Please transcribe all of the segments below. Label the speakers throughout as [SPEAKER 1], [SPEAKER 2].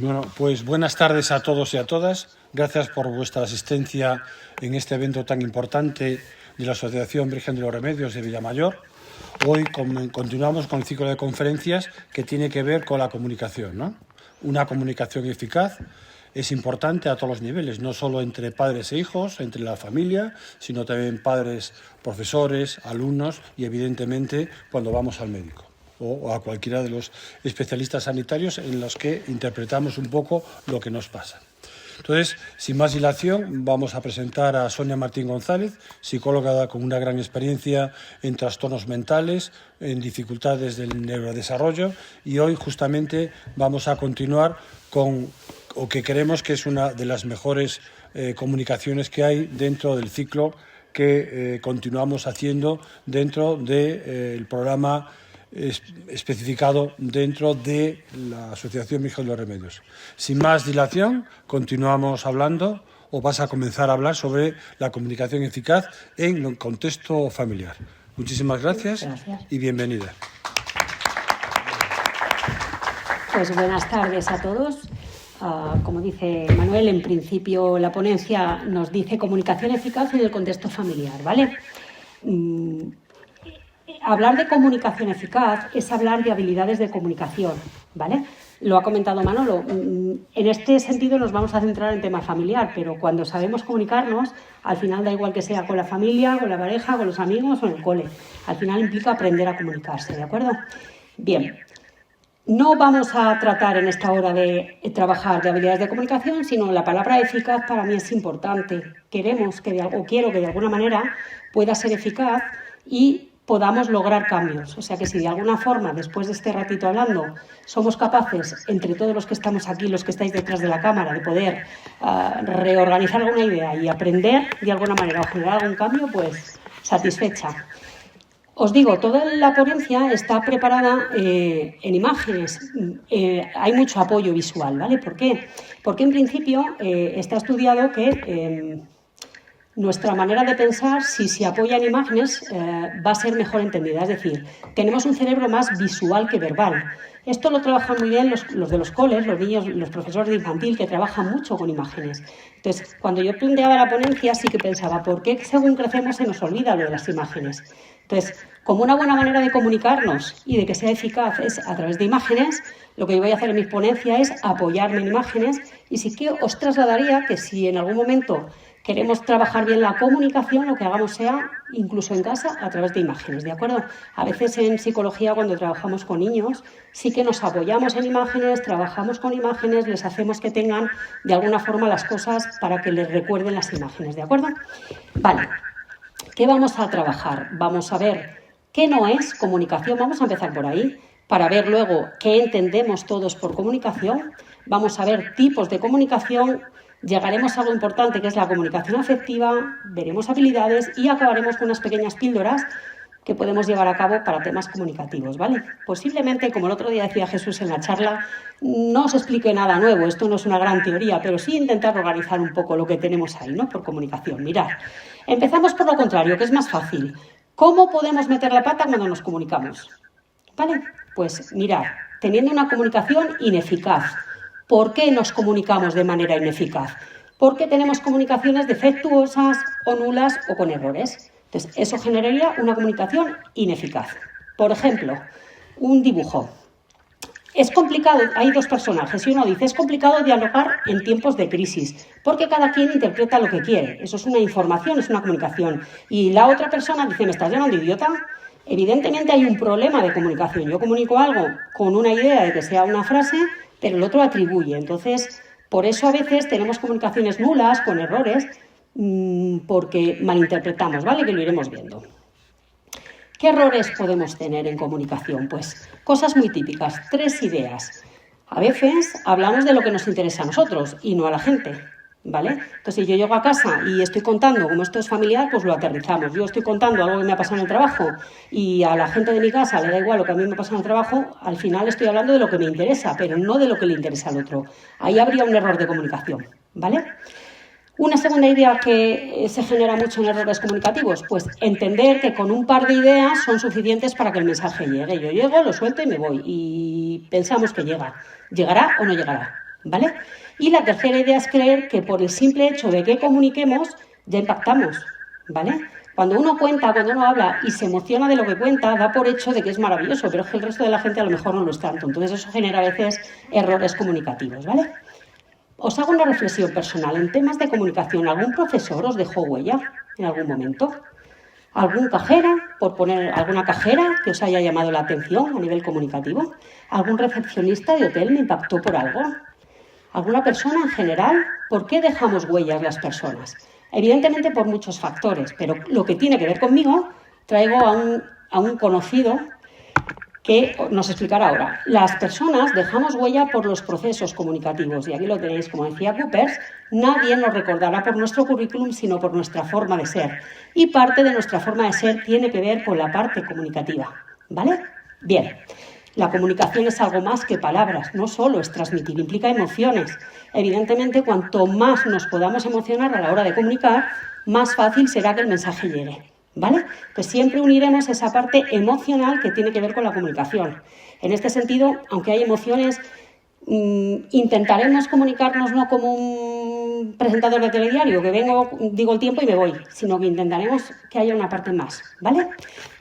[SPEAKER 1] Bueno, pues buenas tardes a todos y a todas. Gracias por vuestra asistencia en este evento tan importante de la Asociación Virgen de los Remedios de Villamayor. Hoy continuamos con el ciclo de conferencias que tiene que ver con la comunicación, ¿no? Una comunicación eficaz es importante a todos los niveles, no solo entre padres e hijos, entre la familia, sino también padres, profesores, alumnos y, evidentemente, cuando vamos al médico o a cualquiera de los especialistas sanitarios en los que interpretamos un poco lo que nos pasa. Entonces, sin más dilación, vamos a presentar a Sonia Martín González, psicóloga con una gran experiencia en trastornos mentales, en dificultades del neurodesarrollo, y hoy justamente vamos a continuar con o que creemos que es una de las mejores comunicaciones que hay dentro del ciclo que continuamos haciendo dentro del programa especificado dentro de la Asociación Virgen de los Remedios. Sin más dilación, continuamos hablando o vas a comenzar a hablar sobre la comunicación eficaz en el contexto familiar. Muchísimas gracias y bienvenida.
[SPEAKER 2] Pues buenas tardes a todos. Como dice Manuel, en principio la ponencia nos dice comunicación eficaz en el contexto familiar, ¿vale? Hablar de comunicación eficaz es hablar de habilidades de comunicación, ¿vale? Lo ha comentado Manolo. En este sentido nos vamos a centrar en tema familiar, pero cuando sabemos comunicarnos, al final da igual que sea con la familia, con la pareja, con los amigos o en el cole. Al final implica aprender a comunicarse, ¿de acuerdo? Bien, no vamos a tratar en esta hora de trabajar de habilidades de comunicación, sino la palabra eficaz para mí es importante. Quiero que de alguna manera pueda ser eficaz y podamos lograr cambios. O sea que si de alguna forma, después de este ratito hablando, somos capaces, entre todos los que estamos aquí, los que estáis detrás de la cámara, de poder reorganizar alguna idea y aprender de alguna manera o generar algún cambio, pues satisfecha. Os digo, toda la ponencia está preparada en imágenes. Hay mucho apoyo visual, ¿vale? ¿Por qué? Porque en principio está estudiado que nuestra manera de pensar, si se apoya en imágenes, va a ser mejor entendida. Es decir, tenemos un cerebro más visual que verbal. Esto lo trabajan muy bien los de los coles, los niños, los profesores de infantil, que trabajan mucho con imágenes. Entonces, cuando yo planteaba la ponencia, sí que pensaba, ¿por qué según crecemos se nos olvida lo de las imágenes? Entonces, como una buena manera de comunicarnos y de que sea eficaz es a través de imágenes, lo que yo voy a hacer en mis ponencias es apoyarme en imágenes y sí que os trasladaría que si en algún momento queremos trabajar bien la comunicación, lo que hagamos sea, incluso en casa, a través de imágenes, ¿de acuerdo? A veces en psicología, cuando trabajamos con niños, sí que nos apoyamos en imágenes, trabajamos con imágenes, les hacemos que tengan de alguna forma las cosas para que les recuerden las imágenes, ¿de acuerdo? Vale, ¿qué vamos a trabajar? Vamos a ver qué no es comunicación, vamos a empezar por ahí, para ver luego qué entendemos todos por comunicación, vamos a ver tipos de comunicación. Llegaremos a algo importante que es la comunicación afectiva, veremos habilidades y acabaremos con unas pequeñas píldoras que podemos llevar a cabo para temas comunicativos, ¿vale? Posiblemente, como el otro día decía Jesús en la charla, no os explique nada nuevo, esto no es una gran teoría, pero sí intentar organizar un poco lo que tenemos ahí, ¿no? Por comunicación. Mirad, empezamos por lo contrario, que es más fácil. ¿Cómo podemos meter la pata cuando nos comunicamos? ¿Vale? Pues mirad, teniendo una comunicación ineficaz. ¿Por qué nos comunicamos de manera ineficaz? Porque tenemos comunicaciones defectuosas o nulas o con errores. Entonces, eso generaría una comunicación ineficaz. Por ejemplo, un dibujo. Es complicado, hay dos personajes y uno dice, es complicado dialogar en tiempos de crisis, porque cada quien interpreta lo que quiere. Eso es una información, es una comunicación. Y la otra persona dice, ¿me estás llamando idiota? Evidentemente hay un problema de comunicación. Yo comunico algo con una idea de que sea una frase, pero el otro atribuye. Entonces, por eso a veces tenemos comunicaciones nulas, con errores, porque malinterpretamos, ¿vale? Que lo iremos viendo. ¿Qué errores podemos tener en comunicación? Pues cosas muy típicas, 3 ideas. A veces hablamos de lo que nos interesa a nosotros y no a la gente, ¿vale? Entonces, si yo llego a casa y estoy contando, como esto es familiar, pues lo aterrizamos. Yo estoy contando algo que me ha pasado en el trabajo y a la gente de mi casa le da igual lo que a mí me ha pasado en el trabajo, al final estoy hablando de lo que me interesa, pero no de lo que le interesa al otro. Ahí habría un error de comunicación, ¿vale? Una segunda idea que se genera mucho en errores comunicativos, pues entender que con un par de ideas son suficientes para que el mensaje llegue. Yo llego, lo suelto y me voy. Y pensamos que llega. ¿Llegará o no llegará? ¿vale? Y la tercera idea es creer que por el simple hecho de que comuniquemos, ya impactamos, ¿vale? Cuando uno cuenta, cuando uno habla y se emociona de lo que cuenta, da por hecho de que es maravilloso, pero es que el resto de la gente a lo mejor no lo es tanto. Entonces eso genera a veces errores comunicativos, ¿vale? Os hago una reflexión personal. En temas de comunicación, ¿algún profesor os dejó huella en algún momento? ¿Algún cajera, por poner alguna cajera que os haya llamado la atención a nivel comunicativo? ¿Algún recepcionista de hotel me impactó por algo? ¿Alguna persona en general? ¿Por qué dejamos huellas las personas? Evidentemente por muchos factores, pero lo que tiene que ver conmigo, traigo a un conocido que nos explicará ahora. Las personas dejamos huella por los procesos comunicativos, y aquí lo tenéis, como decía Coopers, nadie nos recordará por nuestro currículum, sino por nuestra forma de ser. Y parte de nuestra forma de ser tiene que ver con la parte comunicativa, ¿vale? Bien, la comunicación es algo más que palabras, no solo es transmitir, implica emociones. Evidentemente, cuanto más nos podamos emocionar a la hora de comunicar, más fácil será que el mensaje llegue. ¿Vale? Pues siempre uniremos esa parte emocional que tiene que ver con la comunicación. En este sentido, aunque hay emociones, intentaremos comunicarnos no como un presentador de telediario, que vengo, digo el tiempo y me voy, sino que intentaremos que haya una parte más, ¿vale?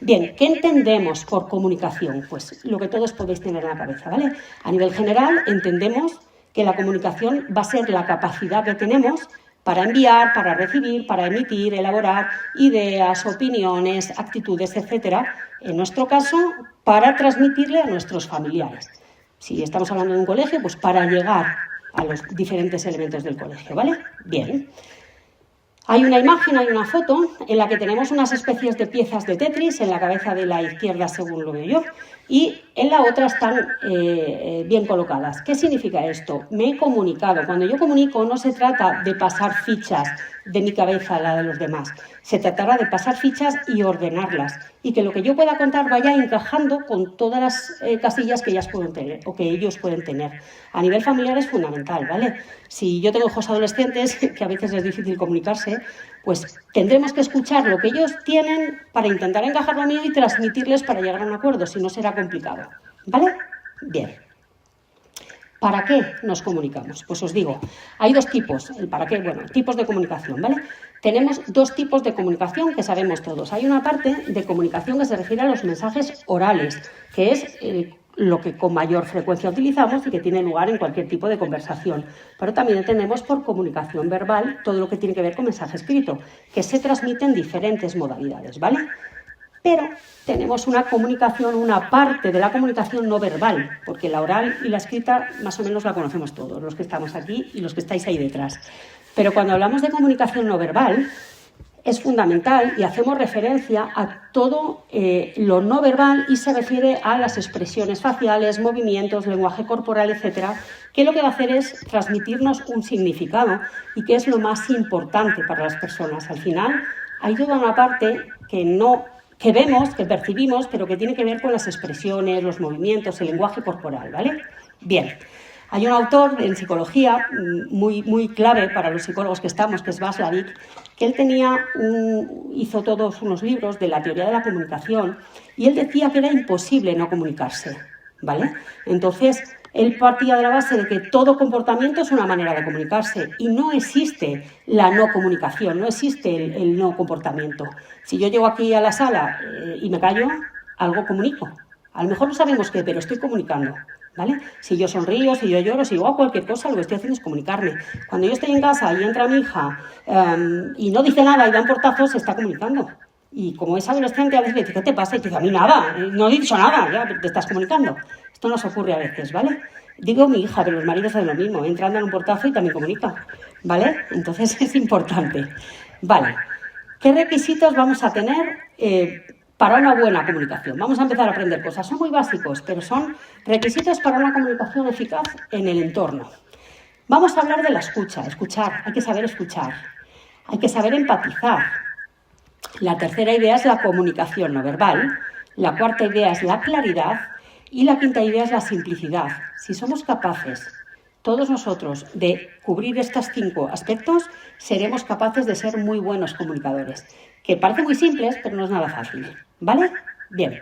[SPEAKER 2] Bien, ¿qué entendemos por comunicación? Pues lo que todos podéis tener en la cabeza, ¿vale? A nivel general, entendemos que la comunicación va a ser la capacidad que tenemos para enviar, para recibir, para emitir, elaborar ideas, opiniones, actitudes, etcétera. En nuestro caso, para transmitirle a nuestros familiares. Si estamos hablando de un colegio, pues para llegar a los diferentes elementos del colegio, ¿vale? Bien. Hay una imagen, hay una foto en la que tenemos unas especies de piezas de Tetris, en la cabeza de la izquierda, según lo veo yo, y en la otra están bien colocadas. ¿Qué significa esto? Me he comunicado. Cuando yo comunico no se trata de pasar fichas de mi cabeza a la de los demás. Se tratará de pasar fichas y ordenarlas, y que lo que yo pueda contar vaya encajando con todas las casillas que ellas pueden tener o que ellos pueden tener. A nivel familiar es fundamental, ¿vale? Si yo tengo hijos adolescentes, que a veces es difícil comunicarse, pues tendremos que escuchar lo que ellos tienen para intentar encajar lo mío y transmitirles para llegar a un acuerdo, si no será complicado, ¿vale? Bien. ¿Para qué nos comunicamos? Pues os digo, hay dos tipos, el para qué, bueno, tipos de comunicación, ¿vale? Tenemos dos tipos de comunicación que sabemos todos. Hay una parte de comunicación que se refiere a los mensajes orales, que es lo que con mayor frecuencia utilizamos y que tiene lugar en cualquier tipo de conversación. Pero también entendemos por comunicación verbal todo lo que tiene que ver con mensaje escrito, que se transmite en diferentes modalidades, ¿vale? Pero tenemos una comunicación, una parte de la comunicación no verbal, porque la oral y la escrita más o menos la conocemos todos, los que estamos aquí y los que estáis ahí detrás. Pero cuando hablamos de comunicación no verbal, es fundamental y hacemos referencia a todo lo no verbal y se refiere a las expresiones faciales, movimientos, lenguaje corporal, etcétera, que lo que va a hacer es transmitirnos un significado y que es lo más importante para las personas. Al final hay toda una parte que vemos, que percibimos, pero que tiene que ver con las expresiones, los movimientos, el lenguaje corporal, ¿vale? Bien, hay un autor en psicología muy clave para los psicólogos que estamos, que es Václavic, que él hizo todos unos libros de la teoría de la comunicación y él decía que era imposible no comunicarse, ¿vale? Entonces, él partía de la base de que todo comportamiento es una manera de comunicarse y no existe la no comunicación, no existe el no comportamiento. Si yo llego aquí a la sala y me callo, algo comunico. A lo mejor no sabemos qué, pero estoy comunicando, ¿vale? Si yo sonrío, si yo lloro, si yo hago cualquier cosa, lo que estoy haciendo es comunicarme. Cuando yo estoy en casa y entra mi hija y no dice nada y da un portazo, se está comunicando. Y como es adolescente, a veces le dice, ¿qué te pasa? Y te dice, a mí nada, no he dicho nada, ya te estás comunicando. Esto nos ocurre a veces, ¿vale? Digo mi hija, pero los maridos hacen lo mismo, entran, dan un portazo y también comunican, ¿vale? Entonces es importante. Vale, ¿qué requisitos vamos a tener para una buena comunicación? Vamos a empezar a aprender cosas, son muy básicos, pero son requisitos para una comunicación eficaz en el entorno. Vamos a hablar de la escuchar, hay que saber escuchar, hay que saber empatizar. La tercera idea es la comunicación no verbal, la cuarta idea es la claridad y la quinta idea es la simplicidad. Si somos capaces, todos nosotros, de cubrir estos 5 aspectos, seremos capaces de ser muy buenos comunicadores, que parecen muy simples, pero no es nada fácil, ¿vale? Bien.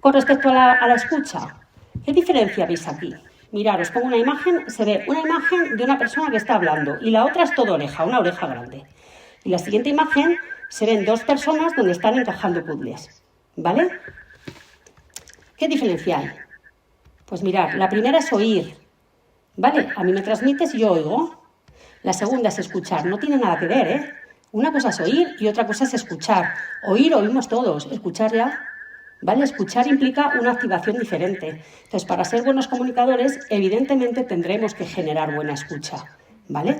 [SPEAKER 2] Con respecto a la escucha, ¿qué diferencia veis aquí? Mirad, os pongo una imagen, se ve una imagen de una persona que está hablando y la otra es todo oreja, una oreja grande. Y la siguiente imagen se ven dos personas donde están encajando puzzles, ¿vale? ¿Qué diferencia hay? Pues mirad, la primera es oír, ¿vale? A mí me transmites y yo oigo. La segunda es escuchar, no tiene nada que ver, ¿eh? Una cosa es oír y otra cosa es escuchar. Oír oímos todos, escuchar ya, ¿vale? Escuchar implica una activación diferente. Entonces, para ser buenos comunicadores, evidentemente tendremos que generar buena escucha, ¿vale?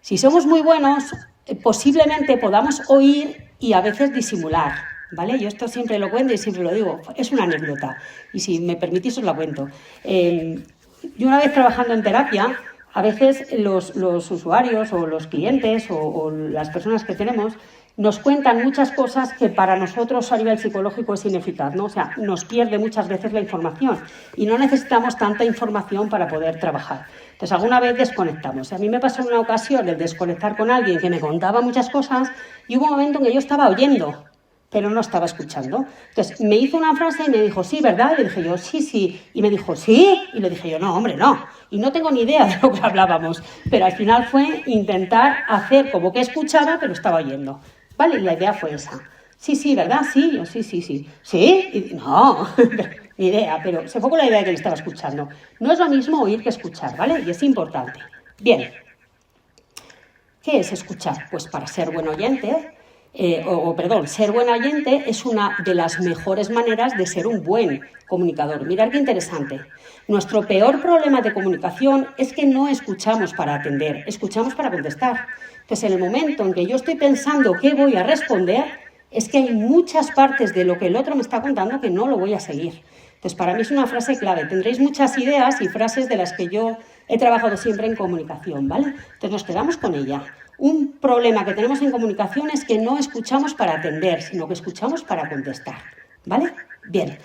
[SPEAKER 2] Si somos muy buenos, posiblemente podamos oír y a veces disimular, ¿vale? Yo esto siempre lo cuento y siempre lo digo, es una anécdota y si me permitís os la cuento. Yo una vez trabajando en terapia, a veces los usuarios o los clientes o las personas que tenemos nos cuentan muchas cosas que para nosotros a nivel psicológico es ineficaz, ¿no? O sea, nos pierde muchas veces la información y no necesitamos tanta información para poder trabajar. Entonces, alguna vez desconectamos. A mí me pasó en una ocasión el desconectar con alguien que me contaba muchas cosas y hubo un momento en que yo estaba oyendo, pero no estaba escuchando. Entonces, me hizo una frase y me dijo, sí, ¿verdad? Y le dije yo, sí, sí. Y me dijo, ¿sí? Y le dije yo, no, hombre, no. Y no tengo ni idea de lo que hablábamos. Pero al final fue intentar hacer como que escuchaba, pero estaba oyendo. ¿Vale? Y la idea fue esa. Sí, sí, ¿verdad? Sí, yo, sí, sí, sí. ¿Sí? Y, no, ni idea, pero se fue con la idea de que le estaba escuchando. No es lo mismo oír que escuchar, ¿vale? Y es importante. Bien. ¿Qué es escuchar? Pues para ser buen oyente... ser buen oyente es una de las mejores maneras de ser un buen comunicador. Mirad qué interesante. Nuestro peor problema de comunicación es que no escuchamos para atender, escuchamos para contestar. Entonces, en el momento en que yo estoy pensando qué voy a responder, es que hay muchas partes de lo que el otro me está contando que no lo voy a seguir. Entonces, para mí es una frase clave. Tendréis muchas ideas y frases de las que yo he trabajado siempre en comunicación, ¿vale? Entonces, nos quedamos con ella. Un problema que tenemos en comunicación es que no escuchamos para atender, sino que escuchamos para contestar, ¿vale? Bien.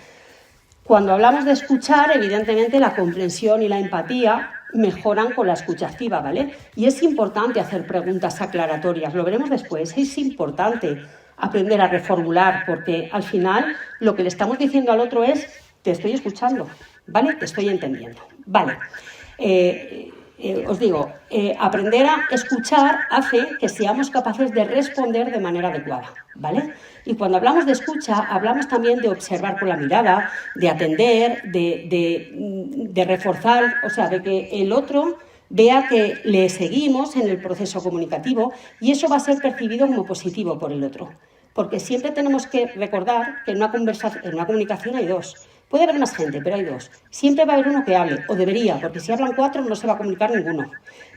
[SPEAKER 2] Cuando hablamos de escuchar, evidentemente la comprensión y la empatía mejoran con la escucha activa, ¿vale? Y es importante hacer preguntas aclaratorias, lo veremos después, es importante aprender a reformular, porque al final lo que le estamos diciendo al otro es, te estoy escuchando, ¿vale? Te estoy entendiendo, ¿vale? Os digo, aprender a escuchar hace que seamos capaces de responder de manera adecuada, ¿vale? Y cuando hablamos de escucha, hablamos también de observar con la mirada, de atender, de reforzar, o sea, de que el otro vea que le seguimos en el proceso comunicativo y eso va a ser percibido como positivo por el otro. Porque siempre tenemos que recordar que en una comunicación hay dos. Puede haber más gente, pero hay dos. Siempre va a haber uno que hable, o debería, porque si hablan 4 no se va a comunicar ninguno.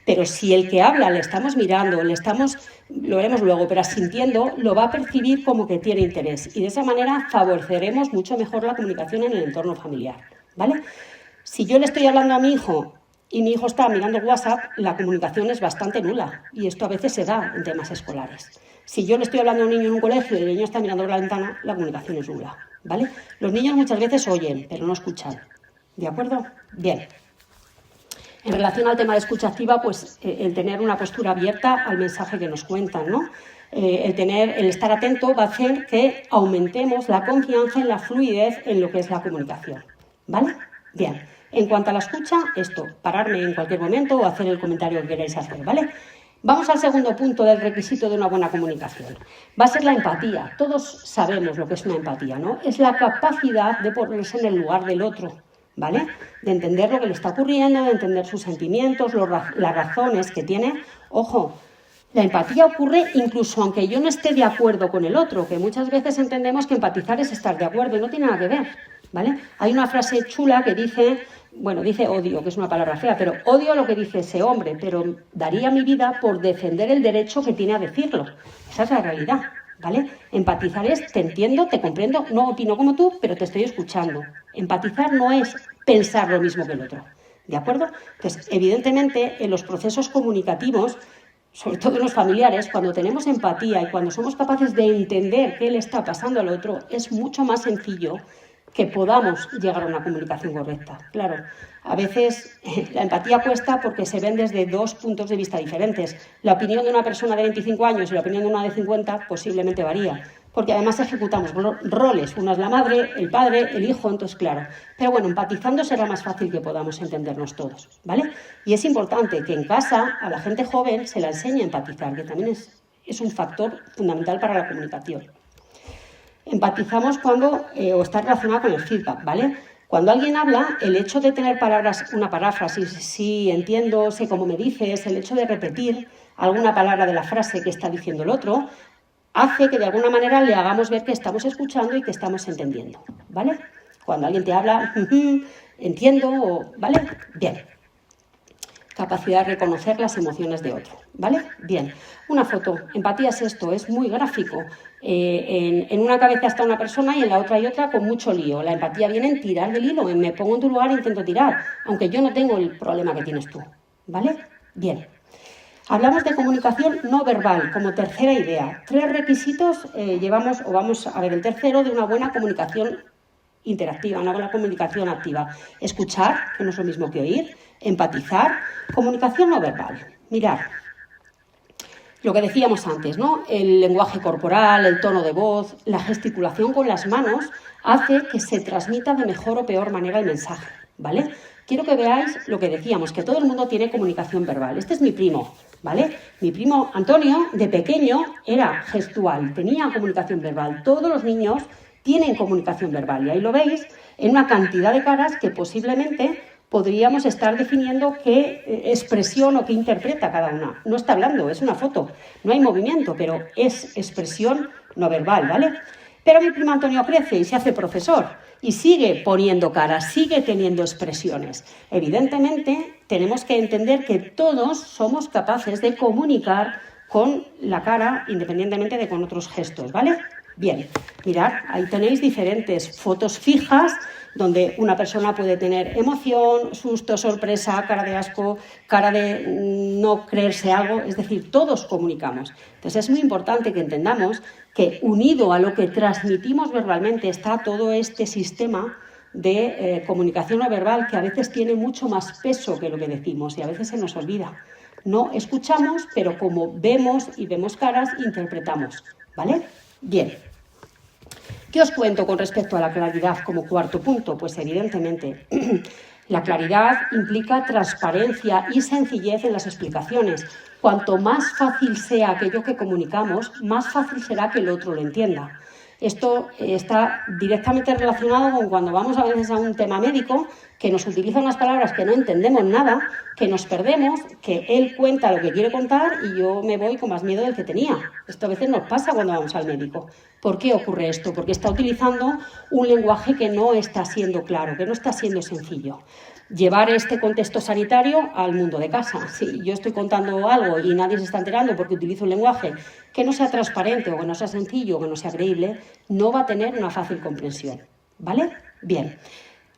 [SPEAKER 2] Pero si el que habla le estamos mirando, lo veremos luego, pero asintiendo, lo va a percibir como que tiene interés. Y de esa manera favoreceremos mucho mejor la comunicación en el entorno familiar, ¿vale? Si yo le estoy hablando a mi hijo y mi hijo está mirando WhatsApp, la comunicación es bastante nula. Y esto a veces se da en temas escolares. Si yo le estoy hablando a un niño en un colegio y el niño está mirando por la ventana, la comunicación es nula, ¿vale? Los niños muchas veces oyen, pero no escuchan. ¿De acuerdo? Bien. En relación al tema de escucha activa, pues el tener una postura abierta al mensaje que nos cuentan, ¿no? El estar atento va a hacer que aumentemos la confianza en la fluidez en lo que es la comunicación, ¿vale? Bien. En cuanto a la escucha, esto, pararme en cualquier momento o hacer el comentario que queráis hacer, ¿vale? Vamos al segundo punto del requisito de una buena comunicación. Va a ser la empatía. Todos sabemos lo que es una empatía, ¿no? Es la capacidad de ponerse en el lugar del otro, ¿vale? De entender lo que le está ocurriendo, de entender sus sentimientos, las razones que tiene. Ojo, la empatía ocurre incluso aunque yo no esté de acuerdo con el otro, que muchas veces entendemos que empatizar es estar de acuerdo y no tiene nada que ver, ¿vale? Hay una frase chula que dice odio, que es una palabra fea, pero odio lo que dice ese hombre, pero daría mi vida por defender el derecho que tiene a decirlo. Esa es la realidad, ¿vale? Empatizar es, te entiendo, te comprendo, no opino como tú, pero te estoy escuchando. Empatizar no es pensar lo mismo que el otro, ¿de acuerdo? Entonces, evidentemente, en los procesos comunicativos, sobre todo en los familiares, cuando tenemos empatía y cuando somos capaces de entender qué le está pasando al otro, es mucho más sencillo que podamos llegar a una comunicación correcta. Claro, a veces la empatía cuesta porque se ven desde dos puntos de vista diferentes. La opinión de una persona de 25 años y la opinión de una de 50 posiblemente varía. porque además ejecutamos roles. Uno es la madre, el padre, el hijo, entonces claro. Pero bueno, empatizando será más fácil que podamos entendernos todos, ¿vale? Y es importante que en casa a la gente joven se la enseñe a empatizar, que también es un factor fundamental para la comunicación. Empatizamos cuando, o está relacionado con el feedback, ¿vale? Cuando alguien habla, el hecho de tener palabras, una paráfrasis, sí, entiendo, sé cómo me dices, el hecho de repetir alguna palabra de la frase que está diciendo el otro, hace que de alguna manera le hagamos ver que estamos escuchando y que estamos entendiendo, ¿vale? Cuando alguien te habla, entiendo, ¿vale? Bien. Capacidad de reconocer las emociones de otro, ¿vale? Bien. Una foto. Empatía es esto, es muy gráfico. En una cabeza está una persona y en la otra hay otra con mucho lío. La empatía viene en tirar del hilo, en me pongo en tu lugar e intento tirar, aunque yo no tengo el problema que tienes tú, ¿vale? Bien. Hablamos de comunicación no verbal como tercera idea. 3 requisitos vamos a ver el tercero de una buena comunicación interactiva, una buena comunicación activa. Escuchar, que no es lo mismo que oír, empatizar, comunicación no verbal. Mirar, lo que decíamos antes, ¿no? El lenguaje corporal, el tono de voz, la gesticulación con las manos hace que se transmita de mejor o peor manera el mensaje, ¿vale? Quiero que veáis lo que decíamos, que todo el mundo tiene comunicación verbal. Este es mi primo, ¿vale? Mi primo Antonio, de pequeño, era gestual, tenía comunicación verbal. Todos los niños tienen comunicación verbal y ahí lo veis en una cantidad de caras que posiblemente podríamos estar definiendo qué expresión o qué interpreta cada una. No está hablando, es una foto, no hay movimiento, pero es expresión no verbal, ¿vale? Pero mi primo Antonio crece y se hace profesor y sigue poniendo caras, sigue teniendo expresiones. Evidentemente, tenemos que entender que todos somos capaces de comunicar con la cara, independientemente de con otros gestos, ¿vale? Bien, mirad, ahí tenéis diferentes fotos fijas donde una persona puede tener emoción, susto, sorpresa, cara de asco, cara de no creerse algo, es decir, todos comunicamos. Entonces es muy importante que entendamos que unido a lo que transmitimos verbalmente está todo este sistema de comunicación no verbal que a veces tiene mucho más peso que lo que decimos y a veces se nos olvida. No escuchamos, pero como vemos y vemos caras, interpretamos, ¿vale? Bien. ¿Qué os cuento con respecto a la claridad como cuarto punto? Pues evidentemente la claridad implica transparencia y sencillez en las explicaciones. Cuanto más fácil sea aquello que comunicamos, más fácil será que el otro lo entienda. Esto está directamente relacionado con cuando vamos a veces a un tema médico, que nos utiliza unas palabras que no entendemos nada, que nos perdemos, que él cuenta lo que quiere contar y yo me voy con más miedo del que tenía. Esto a veces nos pasa cuando vamos al médico. ¿Por qué ocurre esto? Porque está utilizando un lenguaje que no está siendo claro, que no está siendo sencillo. Llevar este contexto sanitario al mundo de casa. Si yo estoy contando algo y nadie se está enterando porque utilizo un lenguaje que no sea transparente o que no sea sencillo o que no sea creíble, no va a tener una fácil comprensión, ¿vale? Bien.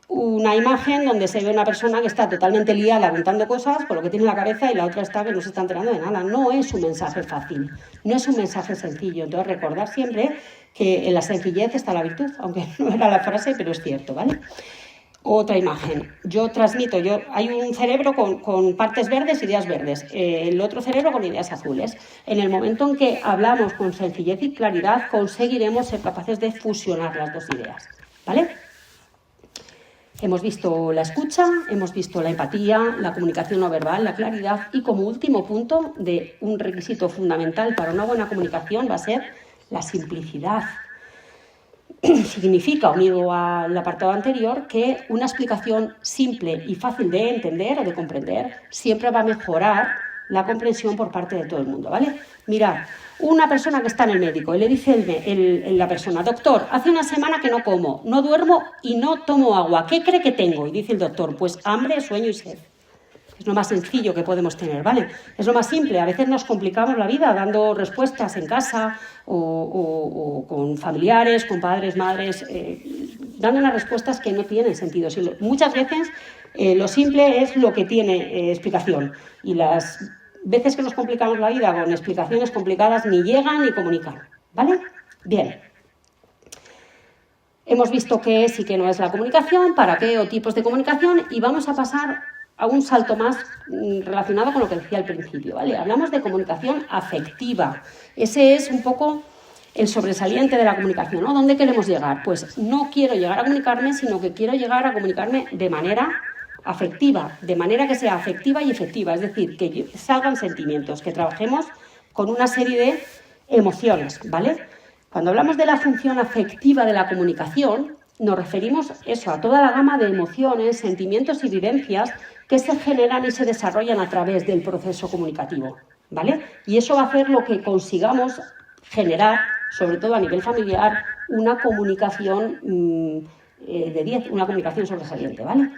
[SPEAKER 2] Una imagen donde se ve una persona que está totalmente liada contando cosas con lo que tiene en la cabeza y la otra está que no se está enterando de nada. No es un mensaje fácil, no es un mensaje sencillo. Entonces, recordar siempre que en la sencillez está la virtud, aunque no era la frase, pero es cierto, ¿vale? Otra imagen. Hay un cerebro con partes verdes, ideas verdes, el otro cerebro con ideas azules. En el momento en que hablamos con sencillez y claridad, conseguiremos ser capaces de fusionar las dos ideas, ¿vale? Hemos visto la escucha, hemos visto la empatía, la comunicación no verbal, la claridad y como último punto de un requisito fundamental para una buena comunicación va a ser la simplicidad. Significa, unido al apartado anterior, que una explicación simple y fácil de entender o de comprender siempre va a mejorar la comprensión por parte de todo el mundo, ¿vale? Mirad, una persona que está en el médico y le dice la persona, doctor, hace una semana que no como, no duermo y no tomo agua, ¿qué cree que tengo? Y dice el doctor, pues hambre, sueño y sed. Es lo más sencillo que podemos tener, ¿vale? Es lo más simple. A veces nos complicamos la vida dando respuestas en casa o con familiares, con padres, madres, dando unas respuestas que no tienen sentido. Muchas veces lo simple es lo que tiene explicación y las veces que nos complicamos la vida con explicaciones complicadas ni llegan ni comunican, ¿vale? Bien. Hemos visto qué es y qué no es la comunicación, para qué o tipos de comunicación y vamos a pasar a un salto más relacionado con lo que decía al principio, ¿vale? Hablamos de comunicación afectiva. Ese es un poco el sobresaliente de la comunicación, ¿no? ¿Dónde queremos llegar? Pues no quiero llegar a comunicarme, sino que quiero llegar a comunicarme de manera afectiva, de manera que sea afectiva y efectiva, es decir, que salgan sentimientos, que trabajemos con una serie de emociones, ¿vale? Cuando hablamos de la función afectiva de la comunicación, nos referimos a toda la gama de emociones, sentimientos y vivencias que se generan y se desarrollan a través del proceso comunicativo, ¿vale? Y eso va a hacer lo que consigamos generar, sobre todo a nivel familiar, una comunicación de 10, una comunicación sobresaliente, ¿vale?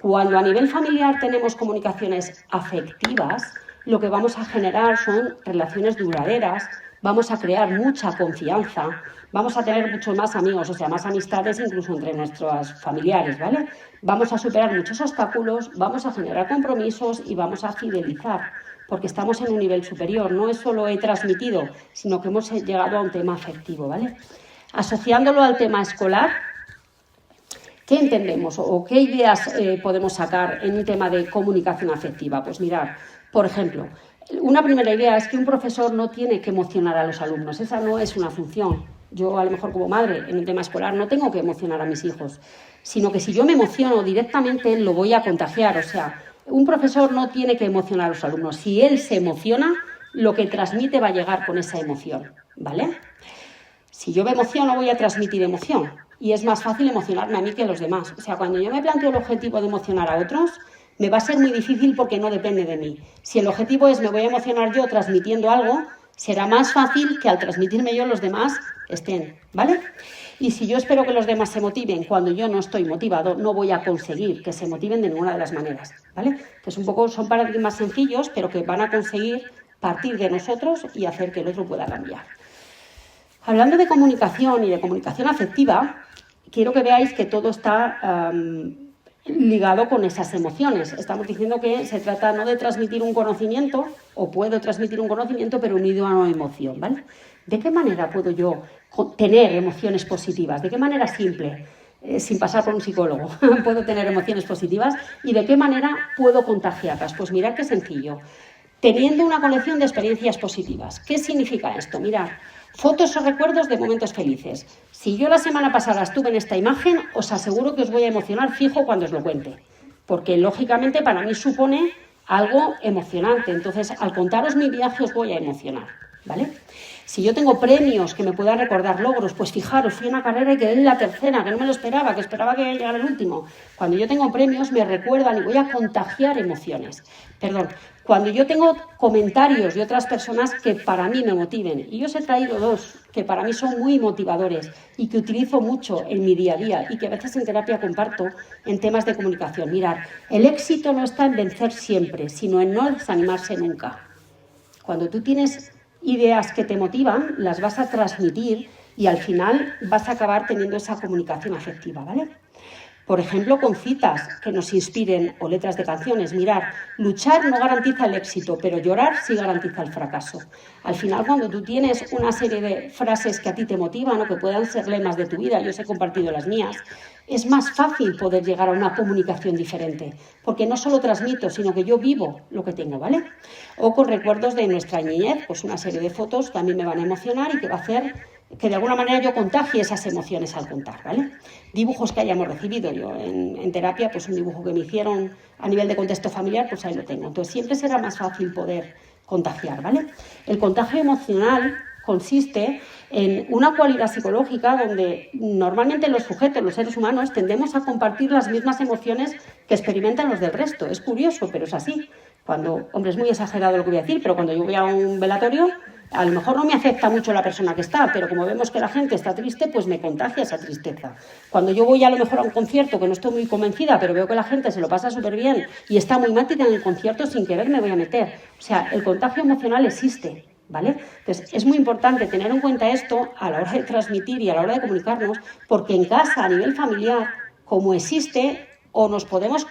[SPEAKER 2] Cuando a nivel familiar tenemos comunicaciones afectivas, lo que vamos a generar son relaciones duraderas, vamos a crear mucha confianza, vamos a tener muchos más amigos, o sea, más amistades incluso entre nuestros familiares, ¿vale? Vamos a superar muchos obstáculos, vamos a generar compromisos y vamos a fidelizar, porque estamos en un nivel superior, no es solo he transmitido, sino que hemos llegado a un tema afectivo, ¿vale? Asociándolo al tema escolar, ¿qué entendemos o qué ideas podemos sacar en un tema de comunicación afectiva? Pues mirar, por ejemplo, una primera idea es que un profesor no tiene que emocionar a los alumnos, esa no es una función. Yo, a lo mejor como madre, en un tema escolar, no tengo que emocionar a mis hijos, sino que si yo me emociono directamente, lo voy a contagiar. O sea, un profesor no tiene que emocionar a los alumnos. Si él se emociona, lo que transmite va a llegar con esa emoción, ¿vale? Si yo me emociono, voy a transmitir emoción. Y es más fácil emocionarme a mí que a los demás. O sea, cuando yo me planteo el objetivo de emocionar a otros, me va a ser muy difícil porque no depende de mí. Si el objetivo es me voy a emocionar yo transmitiendo algo, será más fácil que al transmitirme yo los demás estén, ¿vale? Y si yo espero que los demás se motiven cuando yo no estoy motivado, no voy a conseguir que se motiven de ninguna de las maneras, ¿vale? Pues un poco son paradigmas sencillos, pero que van a conseguir partir de nosotros y hacer que el otro pueda cambiar. Hablando de comunicación y de comunicación afectiva, quiero que veáis que todo está ligado con esas emociones. Estamos diciendo que se trata no de transmitir un conocimiento, o puedo transmitir un conocimiento, pero unido a una emoción, ¿vale? ¿De qué manera puedo yo tener emociones positivas? ¿De qué manera simple, sin pasar por un psicólogo, puedo tener emociones positivas? ¿Y de qué manera puedo contagiarlas? Pues mirad qué sencillo. Teniendo una colección de experiencias positivas. ¿Qué significa esto? Mirad, fotos o recuerdos de momentos felices. Si yo la semana pasada estuve en esta imagen, os aseguro que os voy a emocionar fijo cuando os lo cuente. Porque, lógicamente, para mí supone algo emocionante. Entonces, al contaros mi viaje, os voy a emocionar, ¿vale? Si yo tengo premios que me puedan recordar logros, pues fijaros, fui a una carrera y quedé en la tercera, que no me lo esperaba, que esperaba que llegara el último. Cuando yo tengo premios, me recuerdan y voy a contagiar emociones. Perdón. Cuando yo tengo comentarios de otras personas que para mí me motiven, y yo os he traído dos que para mí son muy motivadores y que utilizo mucho en mi día a día y que a veces en terapia comparto en temas de comunicación. Mirad, el éxito no está en vencer siempre, sino en no desanimarse nunca. Cuando tú tienes ideas que te motivan, las vas a transmitir y al final vas a acabar teniendo esa comunicación afectiva, ¿vale? Por ejemplo, con citas que nos inspiren o letras de canciones. Mirad, luchar no garantiza el éxito, pero llorar sí garantiza el fracaso. Al final, cuando tú tienes una serie de frases que a ti te motivan o que puedan ser lemas de tu vida, yo os he compartido las mías, es más fácil poder llegar a una comunicación diferente, porque no solo transmito, sino que yo vivo lo que tengo, ¿vale? O con recuerdos de nuestra niñez, pues una serie de fotos también me van a emocionar y que va a hacer que de alguna manera yo contagie esas emociones al contar, ¿vale? Dibujos que hayamos recibido. Yo en terapia, pues un dibujo que me hicieron a nivel de contexto familiar, pues ahí lo tengo. Entonces siempre será más fácil poder contagiar, ¿vale? El contagio emocional consiste en una cualidad psicológica donde normalmente los sujetos, los seres humanos, tendemos a compartir las mismas emociones que experimentan los del resto. Es curioso, pero es así. Cuando, hombre, es muy exagerado lo que voy a decir, pero cuando yo voy a un velatorio, a lo mejor no me afecta mucho la persona que está, pero como vemos que la gente está triste, pues me contagia esa tristeza. Cuando yo voy a lo mejor a un concierto que no estoy muy convencida, pero veo que la gente se lo pasa súper bien y está muy mátida en el concierto, sin querer me voy a meter. O sea, el contagio emocional existe, ¿vale? Entonces, es muy importante tener en cuenta esto a la hora de transmitir y a la hora de comunicarnos, porque en casa, a nivel familiar, como existe, o nos podemos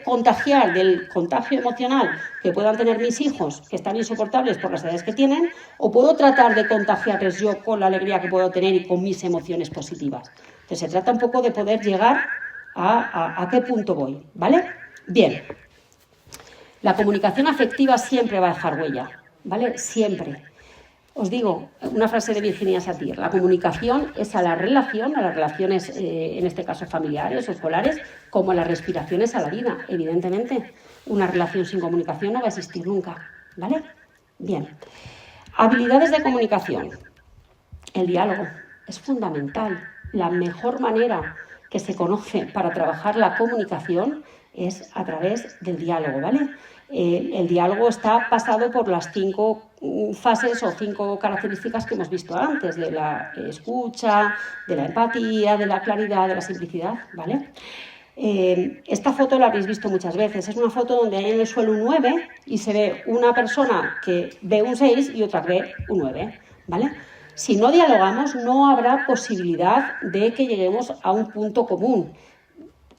[SPEAKER 2] contagiar del contagio emocional que puedan tener mis hijos, que están insoportables por las edades que tienen, o puedo tratar de contagiarles yo con la alegría que puedo tener y con mis emociones positivas. Entonces se trata un poco de poder llegar a qué punto voy, ¿vale? Bien, la comunicación afectiva siempre va a dejar huella, ¿vale? Siempre. Os digo una frase de Virginia Satir: la comunicación es a las relaciones, en este caso familiares o escolares, como las respiraciones a la vida. Evidentemente, una relación sin comunicación no va a existir nunca, ¿vale? Bien. Habilidades de comunicación. El diálogo es fundamental. La mejor manera que se conoce para trabajar la comunicación es a través del diálogo, ¿vale? El diálogo está pasado por las 5 fases o 5 características que hemos visto antes, de la escucha, de la empatía, de la claridad, de la simplicidad, ¿vale? Esta foto la habéis visto muchas veces. Es una foto donde hay en el suelo un 9 y se ve una persona que ve un 6 y otra que ve un 9, ¿vale? Si no dialogamos, no habrá posibilidad de que lleguemos a un punto común.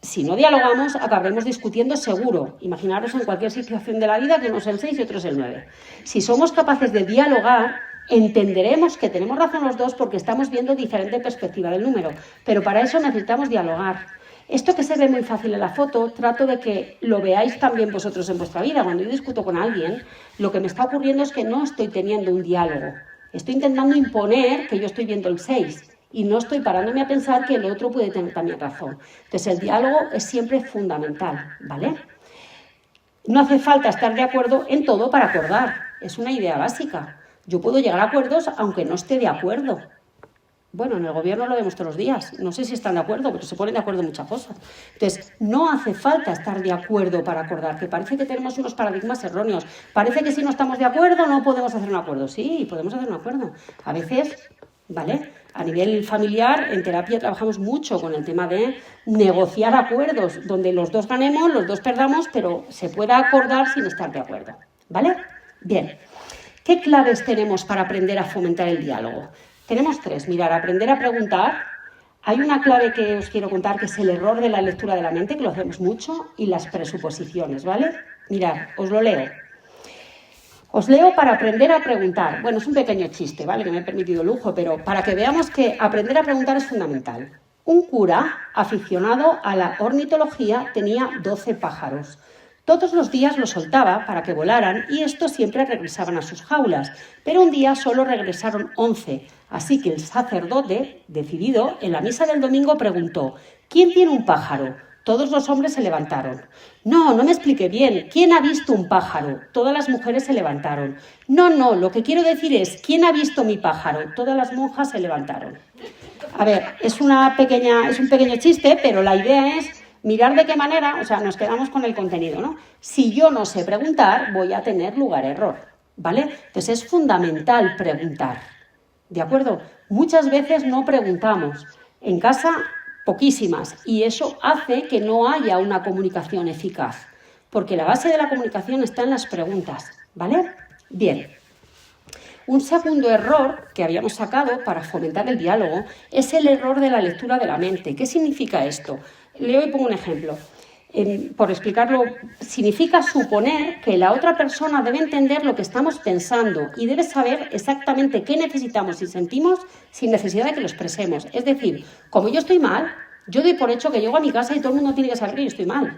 [SPEAKER 2] Si no dialogamos, acabaremos discutiendo seguro. Imaginaros en cualquier situación de la vida que uno es el 6 y otro es el 9. Si somos capaces de dialogar, entenderemos que tenemos razón los dos porque estamos viendo diferente perspectiva del número. Pero para eso necesitamos dialogar. Esto que se ve muy fácil en la foto, trato de que lo veáis también vosotros en vuestra vida. Cuando yo discuto con alguien, lo que me está ocurriendo es que no estoy teniendo un diálogo. Estoy intentando imponer que yo estoy viendo el 6 y no estoy parándome a pensar que el otro puede tener también razón. Entonces, el diálogo es siempre fundamental, ¿vale? No hace falta estar de acuerdo en todo para acordar. Es una idea básica. Yo puedo llegar a acuerdos aunque no esté de acuerdo. Bueno, en el gobierno lo vemos todos los días. No sé si están de acuerdo, pero se ponen de acuerdo en muchas cosas. Entonces, no hace falta estar de acuerdo para acordar, que parece que tenemos unos paradigmas erróneos. Parece que si no estamos de acuerdo no podemos hacer un acuerdo. Sí, podemos hacer un acuerdo. A veces, ¿vale? A nivel familiar, en terapia trabajamos mucho con el tema de negociar acuerdos, donde los dos ganemos, los dos perdamos, pero se pueda acordar sin estar de acuerdo, ¿vale? Bien. ¿Qué claves tenemos para aprender a fomentar el diálogo? Tenemos 3. Mirar, aprender a preguntar. Hay una clave que os quiero contar, que es el error de la lectura de la mente, que lo hacemos mucho, y las presuposiciones, ¿vale? Mirad, os lo leo. Os leo para aprender a preguntar. Bueno, es un pequeño chiste, ¿vale? Que me he permitido el lujo, pero para que veamos que aprender a preguntar es fundamental. Un cura aficionado a la ornitología tenía 12 pájaros. Todos los días los soltaba para que volaran y estos siempre regresaban a sus jaulas, pero un día solo regresaron 11, así que el sacerdote, decidido, en la misa del domingo preguntó: ¿quién tiene un pájaro? Todos los hombres se levantaron. No me expliqué bien. ¿Quién ha visto un pájaro? Todas las mujeres se levantaron. No, lo que quiero decir es: ¿quién ha visto mi pájaro? Todas las monjas se levantaron. A ver, es un pequeño chiste, pero la idea es mirar de qué manera, o sea, nos quedamos con el contenido, ¿no? Si yo no sé preguntar, voy a tener lugar a error, ¿vale? Entonces es fundamental preguntar, ¿de acuerdo? Muchas veces no preguntamos. En casa, poquísimas, y eso hace que no haya una comunicación eficaz, porque la base de la comunicación está en las preguntas, ¿vale? Bien. Un segundo error que habíamos sacado para fomentar el diálogo es el error de la lectura de la mente. ¿Qué significa esto? Leo y pongo un ejemplo. Por explicarlo, significa suponer que la otra persona debe entender lo que estamos pensando y debe saber exactamente qué necesitamos y sentimos sin necesidad de que lo expresemos. Es decir, como yo estoy mal, yo doy por hecho que llego a mi casa y todo el mundo tiene que saber que yo estoy mal.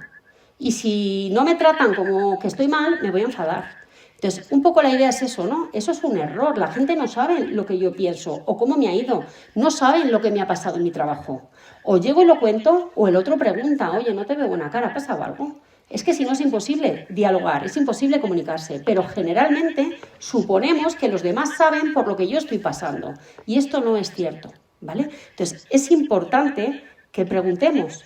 [SPEAKER 2] Y si no me tratan como que estoy mal, me voy a enfadar. Entonces, un poco la idea es eso, ¿no? Eso es un error. La gente no sabe lo que yo pienso o cómo me ha ido. No saben lo que me ha pasado en mi trabajo. O llego y lo cuento, o el otro pregunta: oye, no te veo buena cara, ¿ha pasado algo? Es que si no es imposible dialogar, es imposible comunicarse, pero generalmente suponemos que los demás saben por lo que yo estoy pasando. Y esto no es cierto, ¿vale? Entonces, es importante que preguntemos,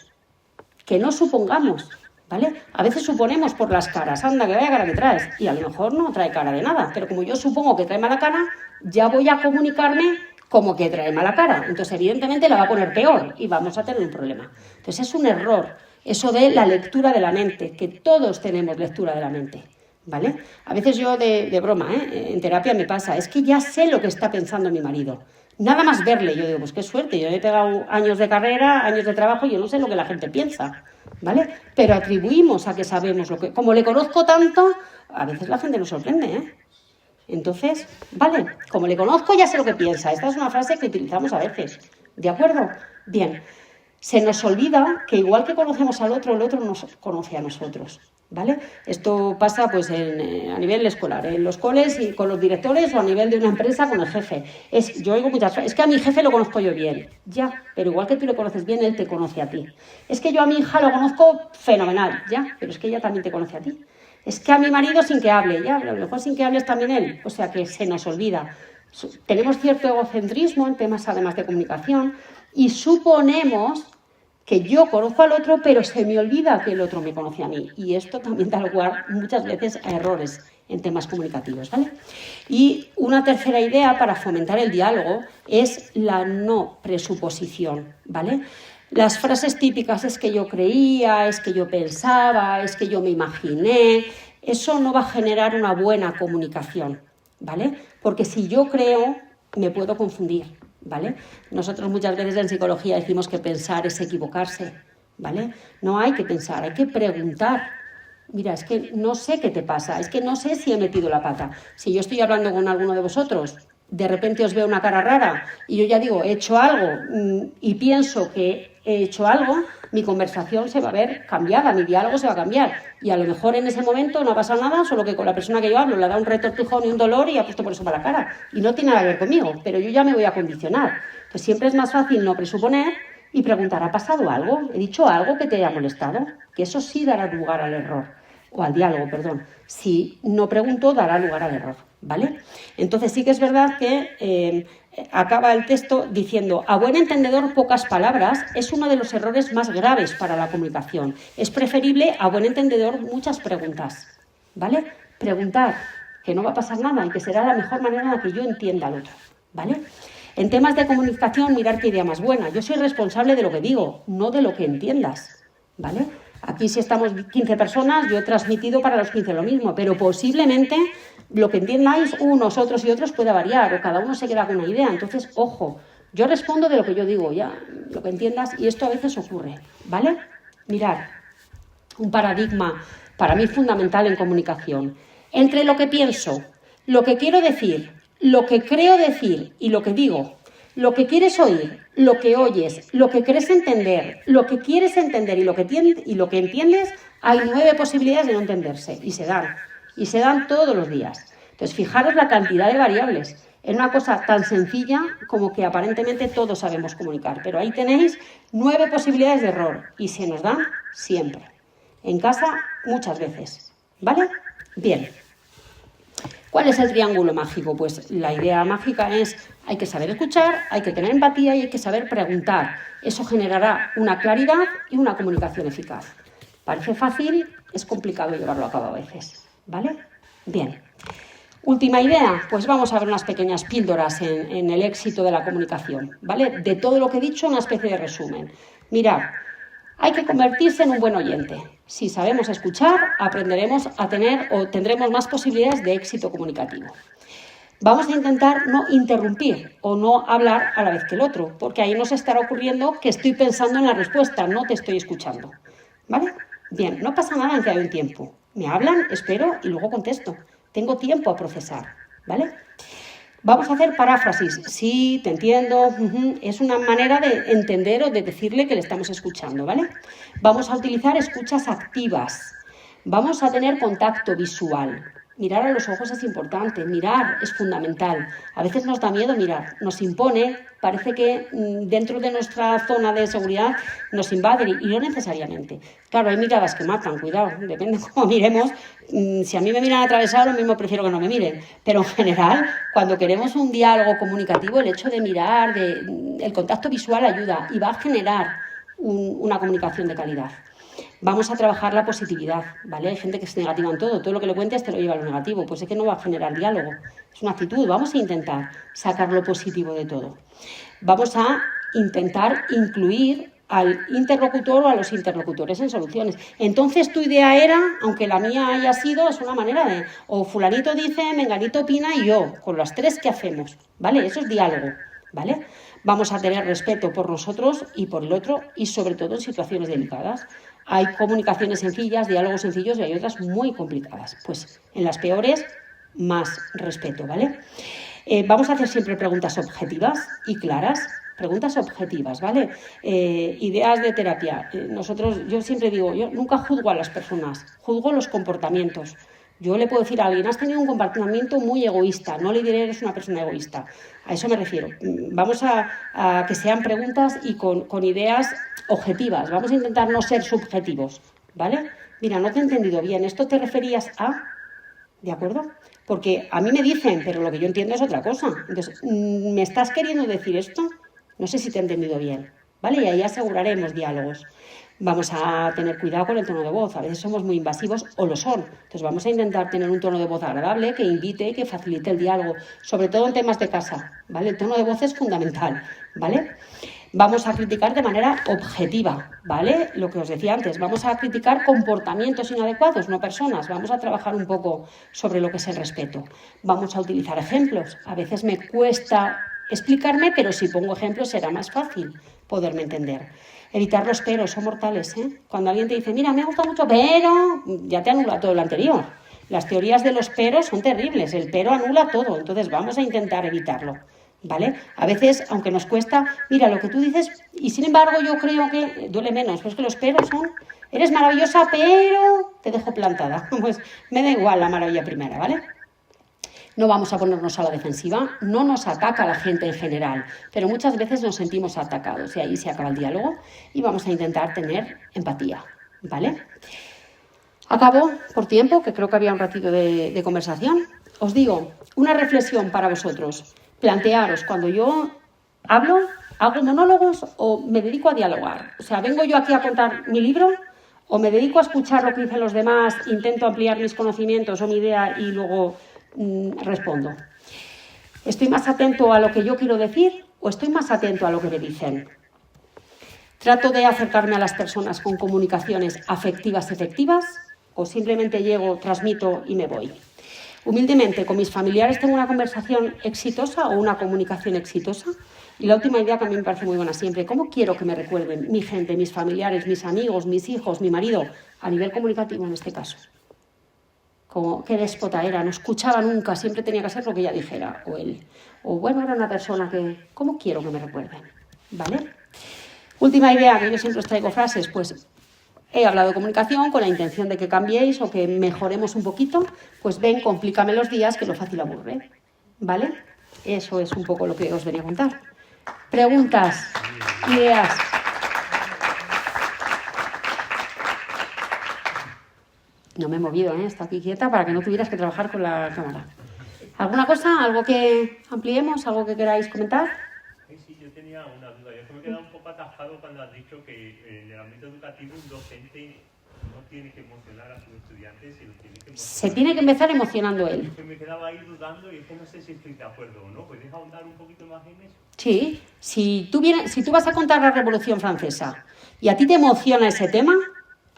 [SPEAKER 2] que no supongamos, ¿vale? A veces suponemos por las caras: anda, que vaya cara que traes, y a lo mejor no trae cara de nada, pero como yo supongo que trae mala cara, ya voy a comunicarme como que trae mala cara. Entonces, evidentemente, la va a poner peor y vamos a tener un problema. Entonces, es un error eso de la lectura de la mente, que todos tenemos lectura de la mente, ¿vale? A veces yo, de broma, en terapia me pasa: es que ya sé lo que está pensando mi marido. Nada más verle, yo digo, pues qué suerte, yo he pegado años de carrera, años de trabajo, y yo no sé lo que la gente piensa, ¿vale? Pero atribuimos a que sabemos lo que... Como le conozco tanto, a veces la gente nos sorprende, ¿eh? Entonces, vale, como le conozco ya sé lo que piensa. Esta es una frase que utilizamos a veces, ¿de acuerdo? Bien, se nos olvida que igual que conocemos al otro, el otro nos conoce a nosotros. ¿vale? Esto pasa pues a nivel escolar, en los coles y con los directores o a nivel de una empresa con el jefe. Yo oigo muchas veces, es que a mi jefe lo conozco yo bien. Ya, pero igual que tú lo conoces bien, él te conoce a ti. Es que yo a mi hija lo conozco fenomenal, ya, pero es que ella también te conoce a ti. Es que a mi marido sin que hable, ya, pero a lo mejor sin que hables también él. O sea que se nos olvida. Tenemos cierto egocentrismo en temas además de comunicación y suponemos que yo conozco al otro, pero se me olvida que el otro me conoce a mí. Y esto también da lugar muchas veces a errores en temas comunicativos, ¿vale? Y una tercera idea para fomentar el diálogo es la no presuposición, ¿vale? Las frases típicas es que yo creía, es que yo pensaba, es que yo me imaginé, eso no va a generar una buena comunicación, ¿vale? Porque si yo creo, me puedo confundir. ¿Vale? Nosotros muchas veces en psicología decimos que pensar es equivocarse, ¿vale? No hay que pensar, hay que preguntar. Mira, es que no sé qué te pasa, es que no sé si he metido la pata. Si yo estoy hablando con alguno de vosotros, de repente os veo una cara rara y yo ya digo, he hecho algo y pienso que he hecho algo, mi conversación se va a ver cambiada, mi diálogo se va a cambiar. Y a lo mejor en ese momento no ha pasado nada, solo que con la persona que yo hablo le da un retortijón y un dolor y ha puesto por eso para la cara. Y no tiene nada que ver conmigo, pero yo ya me voy a condicionar. Pues siempre es más fácil no presuponer y preguntar, ¿ha pasado algo? ¿He dicho algo que te haya molestado? Que eso sí dará lugar al error, o al diálogo, perdón. Si no pregunto, dará lugar al error, ¿vale? Entonces sí que es verdad que acaba el texto diciendo, a buen entendedor pocas palabras es uno de los errores más graves para la comunicación. Es preferible a buen entendedor muchas preguntas, ¿vale? Preguntar, que no va a pasar nada y que será la mejor manera en la que yo entienda al otro, ¿vale? En temas de comunicación, mirar qué idea más buena. Yo soy responsable de lo que digo, no de lo que entiendas, ¿vale? Aquí si estamos 15 personas, yo he transmitido para los 15 lo mismo, pero posiblemente lo que entiendáis unos, otros y otros pueda variar o cada uno se queda con una idea. Entonces, ojo, yo respondo de lo que yo digo, ya, lo que entiendas, y esto a veces ocurre, ¿vale? Mirad, un paradigma para mí fundamental en comunicación. Entre lo que pienso, lo que quiero decir, lo que creo decir y lo que digo, lo que quieres oír, lo que oyes, lo que crees entender, lo que quieres entender y lo que entiendes, hay 9 posibilidades de no entenderse y se dan todos los días. Entonces, fijaros la cantidad de variables. Es una cosa tan sencilla como que aparentemente todos sabemos comunicar, pero ahí tenéis 9 posibilidades de error y se nos dan siempre. En casa, muchas veces, ¿vale? Bien. ¿Cuál es el triángulo mágico? Pues la idea mágica es, hay que saber escuchar, hay que tener empatía y hay que saber preguntar. Eso generará una claridad y una comunicación eficaz. Parece fácil, es complicado llevarlo a cabo a veces, ¿vale? Bien. Última idea, pues vamos a ver unas pequeñas píldoras en el éxito de la comunicación, ¿vale? De todo lo que he dicho, una especie de resumen. Mirad, hay que convertirse en un buen oyente. Si sabemos escuchar, aprenderemos a tener o tendremos más posibilidades de éxito comunicativo. Vamos a intentar no interrumpir o no hablar a la vez que el otro, porque ahí nos estará ocurriendo que estoy pensando en la respuesta, no te estoy escuchando, ¿vale? Bien, no pasa nada en que hay un tiempo. Me hablan, espero y luego contesto. Tengo tiempo a procesar, ¿vale? Vamos a hacer paráfrasis. Sí, te entiendo. Es una manera de entender o de decirle que le estamos escuchando, ¿vale? Vamos a utilizar escuchas activas. Vamos a tener contacto visual. Mirar a los ojos es importante. Mirar es fundamental. A veces nos da miedo mirar. Nos impone. Parece que dentro de nuestra zona de seguridad nos invade y no necesariamente. Claro, hay miradas que matan, cuidado, depende de cómo miremos. Si a mí me miran atravesado, lo mismo prefiero que no me miren. Pero en general, cuando queremos un diálogo comunicativo, el hecho de mirar, el contacto visual ayuda y va a generar una comunicación de calidad. Vamos a trabajar la positividad, ¿vale? Hay gente que es negativa en todo lo que le cuentes te lo lleva a lo negativo, pues es que no va a generar diálogo, es una actitud. Vamos a intentar sacar lo positivo de todo. Vamos a intentar incluir al interlocutor o a los interlocutores en soluciones. Entonces tu idea era, aunque la mía haya sido, es una manera de, o fulanito dice, menganito opina y yo, con las 3 que hacemos, ¿vale? Eso es diálogo, ¿vale? Vamos a tener respeto por nosotros y por el otro y sobre todo en situaciones delicadas. Hay comunicaciones sencillas, diálogos sencillos y hay otras muy complicadas. Pues en las peores, más respeto, ¿vale? Vamos a hacer siempre preguntas objetivas y claras. preguntas objetivas, ¿vale? Ideas de terapia. Yo siempre digo, yo nunca juzgo a las personas, juzgo los comportamientos. Yo le puedo decir a alguien, has tenido un comportamiento muy egoísta, no le diré eres una persona egoísta. A eso me refiero. Vamos a que sean preguntas y con ideas objetivas. Vamos a intentar no ser subjetivos, ¿vale? Mira, no te he entendido bien, ¿esto te referías a...? ¿De acuerdo? Porque a mí me dicen, pero lo que yo entiendo es otra cosa. Entonces, ¿me estás queriendo decir esto? No sé si te he entendido bien, ¿vale? Y ahí aseguraremos diálogos. Vamos a tener cuidado con el tono de voz. A veces somos muy invasivos o lo son. Entonces vamos a intentar tener un tono de voz agradable que invite, que facilite el diálogo, sobre todo en temas de casa, ¿vale? El tono de voz es fundamental, ¿vale? Vamos a criticar de manera objetiva, ¿vale? Lo que os decía antes, vamos a criticar comportamientos inadecuados, no personas. Vamos a trabajar un poco sobre lo que es el respeto. Vamos a utilizar ejemplos. A veces me cuesta explicarme, pero si pongo ejemplos será más fácil poderme entender. Evitar los peros, son mortales, ¿eh? Cuando alguien te dice, mira, me gusta mucho, pero ya te anula todo lo anterior. Las teorías de los peros son terribles, el pero anula todo, entonces vamos a intentar evitarlo, ¿vale? A veces, aunque nos cuesta, mira, lo que tú dices, y sin embargo yo creo que duele menos, pero es que los peros son, eres maravillosa, pero te dejo plantada. Pues me da igual la maravilla primera, ¿vale? No vamos a ponernos a la defensiva, no nos ataca la gente en general, pero muchas veces nos sentimos atacados y ahí se acaba el diálogo y vamos a intentar tener empatía, ¿vale? Acabo por tiempo, que creo que había un ratito de conversación. Os digo, una reflexión para vosotros. Plantearos, cuando yo hablo, hago monólogos o me dedico a dialogar. O sea, vengo yo aquí a contar mi libro o me dedico a escuchar lo que dicen los demás, intento ampliar mis conocimientos o mi idea y luego respondo. ¿Estoy más atento a lo que yo quiero decir o estoy más atento a lo que me dicen? ¿Trato de acercarme a las personas con comunicaciones afectivas efectivas o simplemente llego, transmito y me voy? Humildemente, con mis familiares tengo una conversación exitosa o una comunicación exitosa. Y la última idea que a mí me parece muy buena siempre, ¿cómo quiero que me recuerden mi gente, mis familiares, mis amigos, mis hijos, mi marido, a nivel comunicativo en este caso? Como qué déspota era, no escuchaba nunca, siempre tenía que hacer lo que ella dijera, o él. O bueno, era una persona que, ¿cómo quiero que me recuerden? ¿Vale? Última idea, que yo siempre os traigo frases, pues he hablado de comunicación con la intención de que cambiéis o que mejoremos un poquito, pues ven, complícame los días, que lo fácil aburre, ¿vale? Eso es un poco lo que os venía a contar. Preguntas, ideas. No me he movido, está aquí quieta para que no tuvieras que trabajar con la cámara. ¿Alguna cosa? ¿Algo que ampliemos? ¿Algo que queráis comentar?
[SPEAKER 3] Sí, yo tenía una duda. Yo me he quedado un poco atascado cuando has dicho que en el ámbito educativo un docente no tiene que emocionar a sus estudiantes, sino tiene que emocionar.
[SPEAKER 2] Se tiene que empezar emocionando él.
[SPEAKER 3] Me quedaba ahí dudando y es que no sé si estoy de acuerdo o no. ¿Puedes ahondar un poquito más en eso?
[SPEAKER 2] Sí, si tú vas a contar la Revolución Francesa y a ti te emociona ese tema,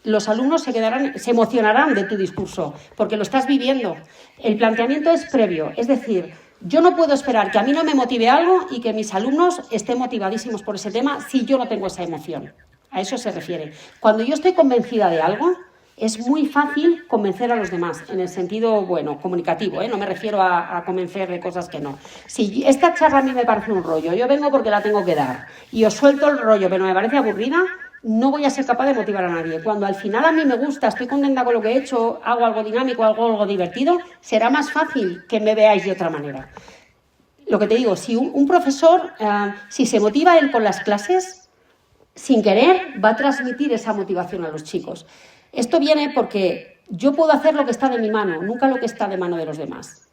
[SPEAKER 2] los alumnos se emocionarán de tu discurso, porque lo estás viviendo. El planteamiento es previo, es decir, yo no puedo esperar que a mí no me motive algo y que mis alumnos estén motivadísimos por ese tema si yo no tengo esa emoción. A eso se refiere. Cuando yo estoy convencida de algo, es muy fácil convencer a los demás, en el sentido, bueno, comunicativo, no me refiero a convencer de cosas que no. Si esta charla a mí me parece un rollo, yo vengo porque la tengo que dar y os suelto el rollo, pero me parece aburrida, no voy a ser capaz de motivar a nadie. Cuando al final a mí me gusta, estoy contenta con lo que he hecho, hago algo dinámico, hago algo divertido, será más fácil que me veáis de otra manera. Lo que te digo, si un profesor, si se motiva él con las clases, sin querer, va a transmitir esa motivación a los chicos. Esto viene porque yo puedo hacer lo que está de mi mano, nunca lo que está de mano de los demás.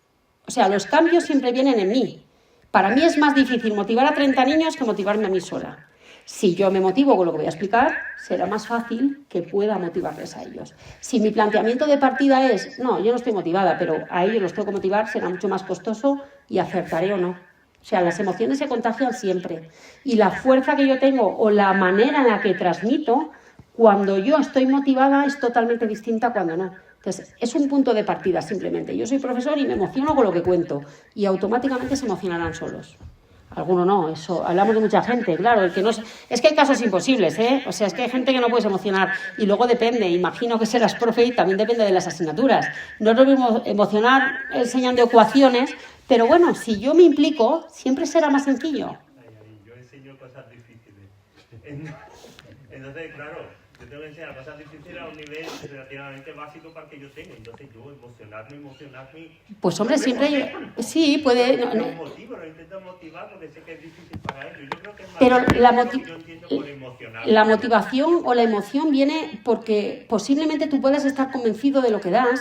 [SPEAKER 2] O sea, los cambios siempre vienen en mí. Para mí es más difícil motivar a 30 niños que motivarme a mí sola. Si yo me motivo con lo que voy a explicar, será más fácil que pueda motivarles a ellos. Si mi planteamiento de partida es, no, yo no estoy motivada, pero a ellos los tengo que motivar, será mucho más costoso y acertaré o no. O sea, las emociones se contagian siempre. Y la fuerza que yo tengo o la manera en la que transmito, cuando yo estoy motivada, es totalmente distinta a cuando no. Entonces, es un punto de partida simplemente. Yo soy profesor y me emociono con lo que cuento y automáticamente se emocionarán solos. Alguno no, eso, hablamos de mucha gente, claro, el que no es que hay casos imposibles, o sea, es que hay gente que no puedes emocionar y luego depende, imagino que serás profe y también depende de las asignaturas. No es lo mismo emocionar enseñando ecuaciones, pero bueno, si yo me implico, siempre será más sencillo.
[SPEAKER 3] Yo enseño cosas difíciles. Entonces, claro, yo tengo que enseñar cosas difíciles a un nivel relativamente básico para que yo tenga. Entonces yo emocionarme...
[SPEAKER 2] Pues hombre, siempre... Sí, puede...
[SPEAKER 3] Lo motivo, lo intento motivar porque sé que es difícil para ellos. Yo creo que es más
[SPEAKER 2] Pero
[SPEAKER 3] yo entiendo por emocionar.
[SPEAKER 2] la motivación o la emoción viene porque posiblemente tú puedas estar convencido de lo que das,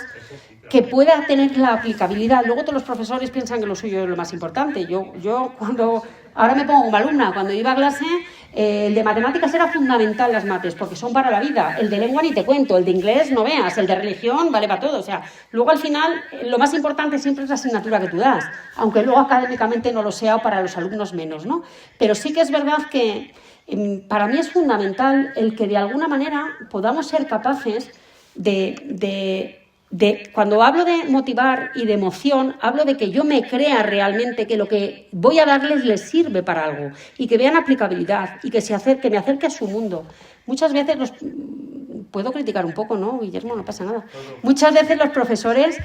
[SPEAKER 2] que pueda tener la aplicabilidad. Luego todos los profesores piensan que lo suyo es lo más importante. Yo cuando... Ahora me pongo como alumna, cuando iba a clase, el de matemáticas era fundamental las mates, porque son para la vida. El de lengua ni te cuento, el de inglés no veas, el de religión vale para todo. O sea, luego al final lo más importante siempre es la asignatura que tú das, aunque luego académicamente no lo sea o para los alumnos menos, ¿no? Pero sí que es verdad que para mí es fundamental el que de alguna manera podamos ser capaces cuando hablo de motivar y de emoción, hablo de que yo me crea realmente que lo que voy a darles les sirve para algo y que vean aplicabilidad y que me acerque a su mundo. Muchas veces puedo criticar un poco, ¿no, Guillermo? No pasa nada. Muchas veces los profesores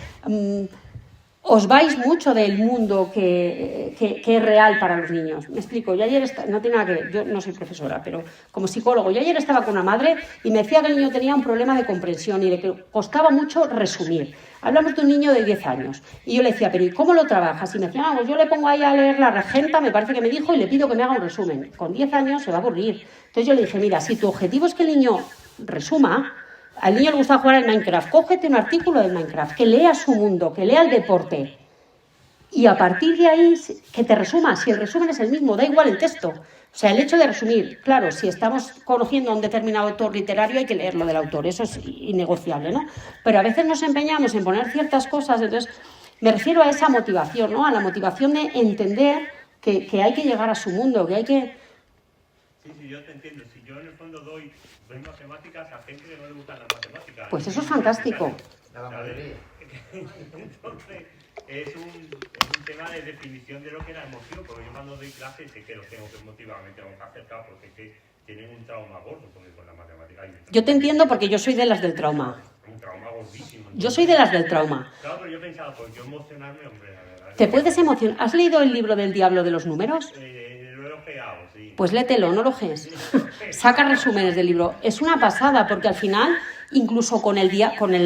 [SPEAKER 2] os vais mucho del mundo que es real para los niños. Me explico, yo ayer, no tiene nada que ver, yo no soy profesora, pero como psicólogo, yo ayer estaba con una madre y me decía que el niño tenía un problema de comprensión y de que costaba mucho resumir. Hablamos de un niño de 10 años y yo le decía, pero ¿y cómo lo trabajas? Y me decía, pues yo le pongo ahí a leer La Regenta, me parece que me dijo, y le pido que me haga un resumen. Con 10 años se va a aburrir. Entonces yo le dije, mira, si tu objetivo es que el niño resuma, al niño le gusta jugar al Minecraft, cógete un artículo del Minecraft, que lea su mundo, que lea el deporte y a partir de ahí que te resuma, si el resumen es el mismo, da igual el texto. O sea, el hecho de resumir, claro, si estamos conociendo a un determinado autor literario hay que leerlo del autor, eso es innegociable, ¿no? Pero a veces nos empeñamos en poner ciertas cosas, entonces me refiero a esa motivación, ¿no? A la motivación de entender que hay que llegar a su mundo, que hay que...
[SPEAKER 3] Sí, yo te entiendo. Si yo en el fondo doy matemáticas a gente que no le gustan las matemáticas.
[SPEAKER 2] Pues eso es fantástico.
[SPEAKER 4] La mayoría.
[SPEAKER 3] Entonces, es un tema de definición de lo que es la emoción, porque yo cuando doy clases sé que los tengo que motivar, me tengo que acercar, porque es que tienen un trauma gordo con la matemática.
[SPEAKER 2] Yo te entiendo porque yo soy de las del trauma.
[SPEAKER 3] Un trauma gordísimo.
[SPEAKER 2] Yo soy de las del trauma.
[SPEAKER 3] Claro, pero yo pensaba, pues yo emocionarme, hombre, la verdad.
[SPEAKER 2] ¿Te puedes emocionar? ¿Has leído el libro del diablo de los números?
[SPEAKER 3] Lo he ojeado, sí.
[SPEAKER 2] Pues léetelo, no lo ojes. Saca resúmenes del libro. Es una pasada porque al final, incluso con el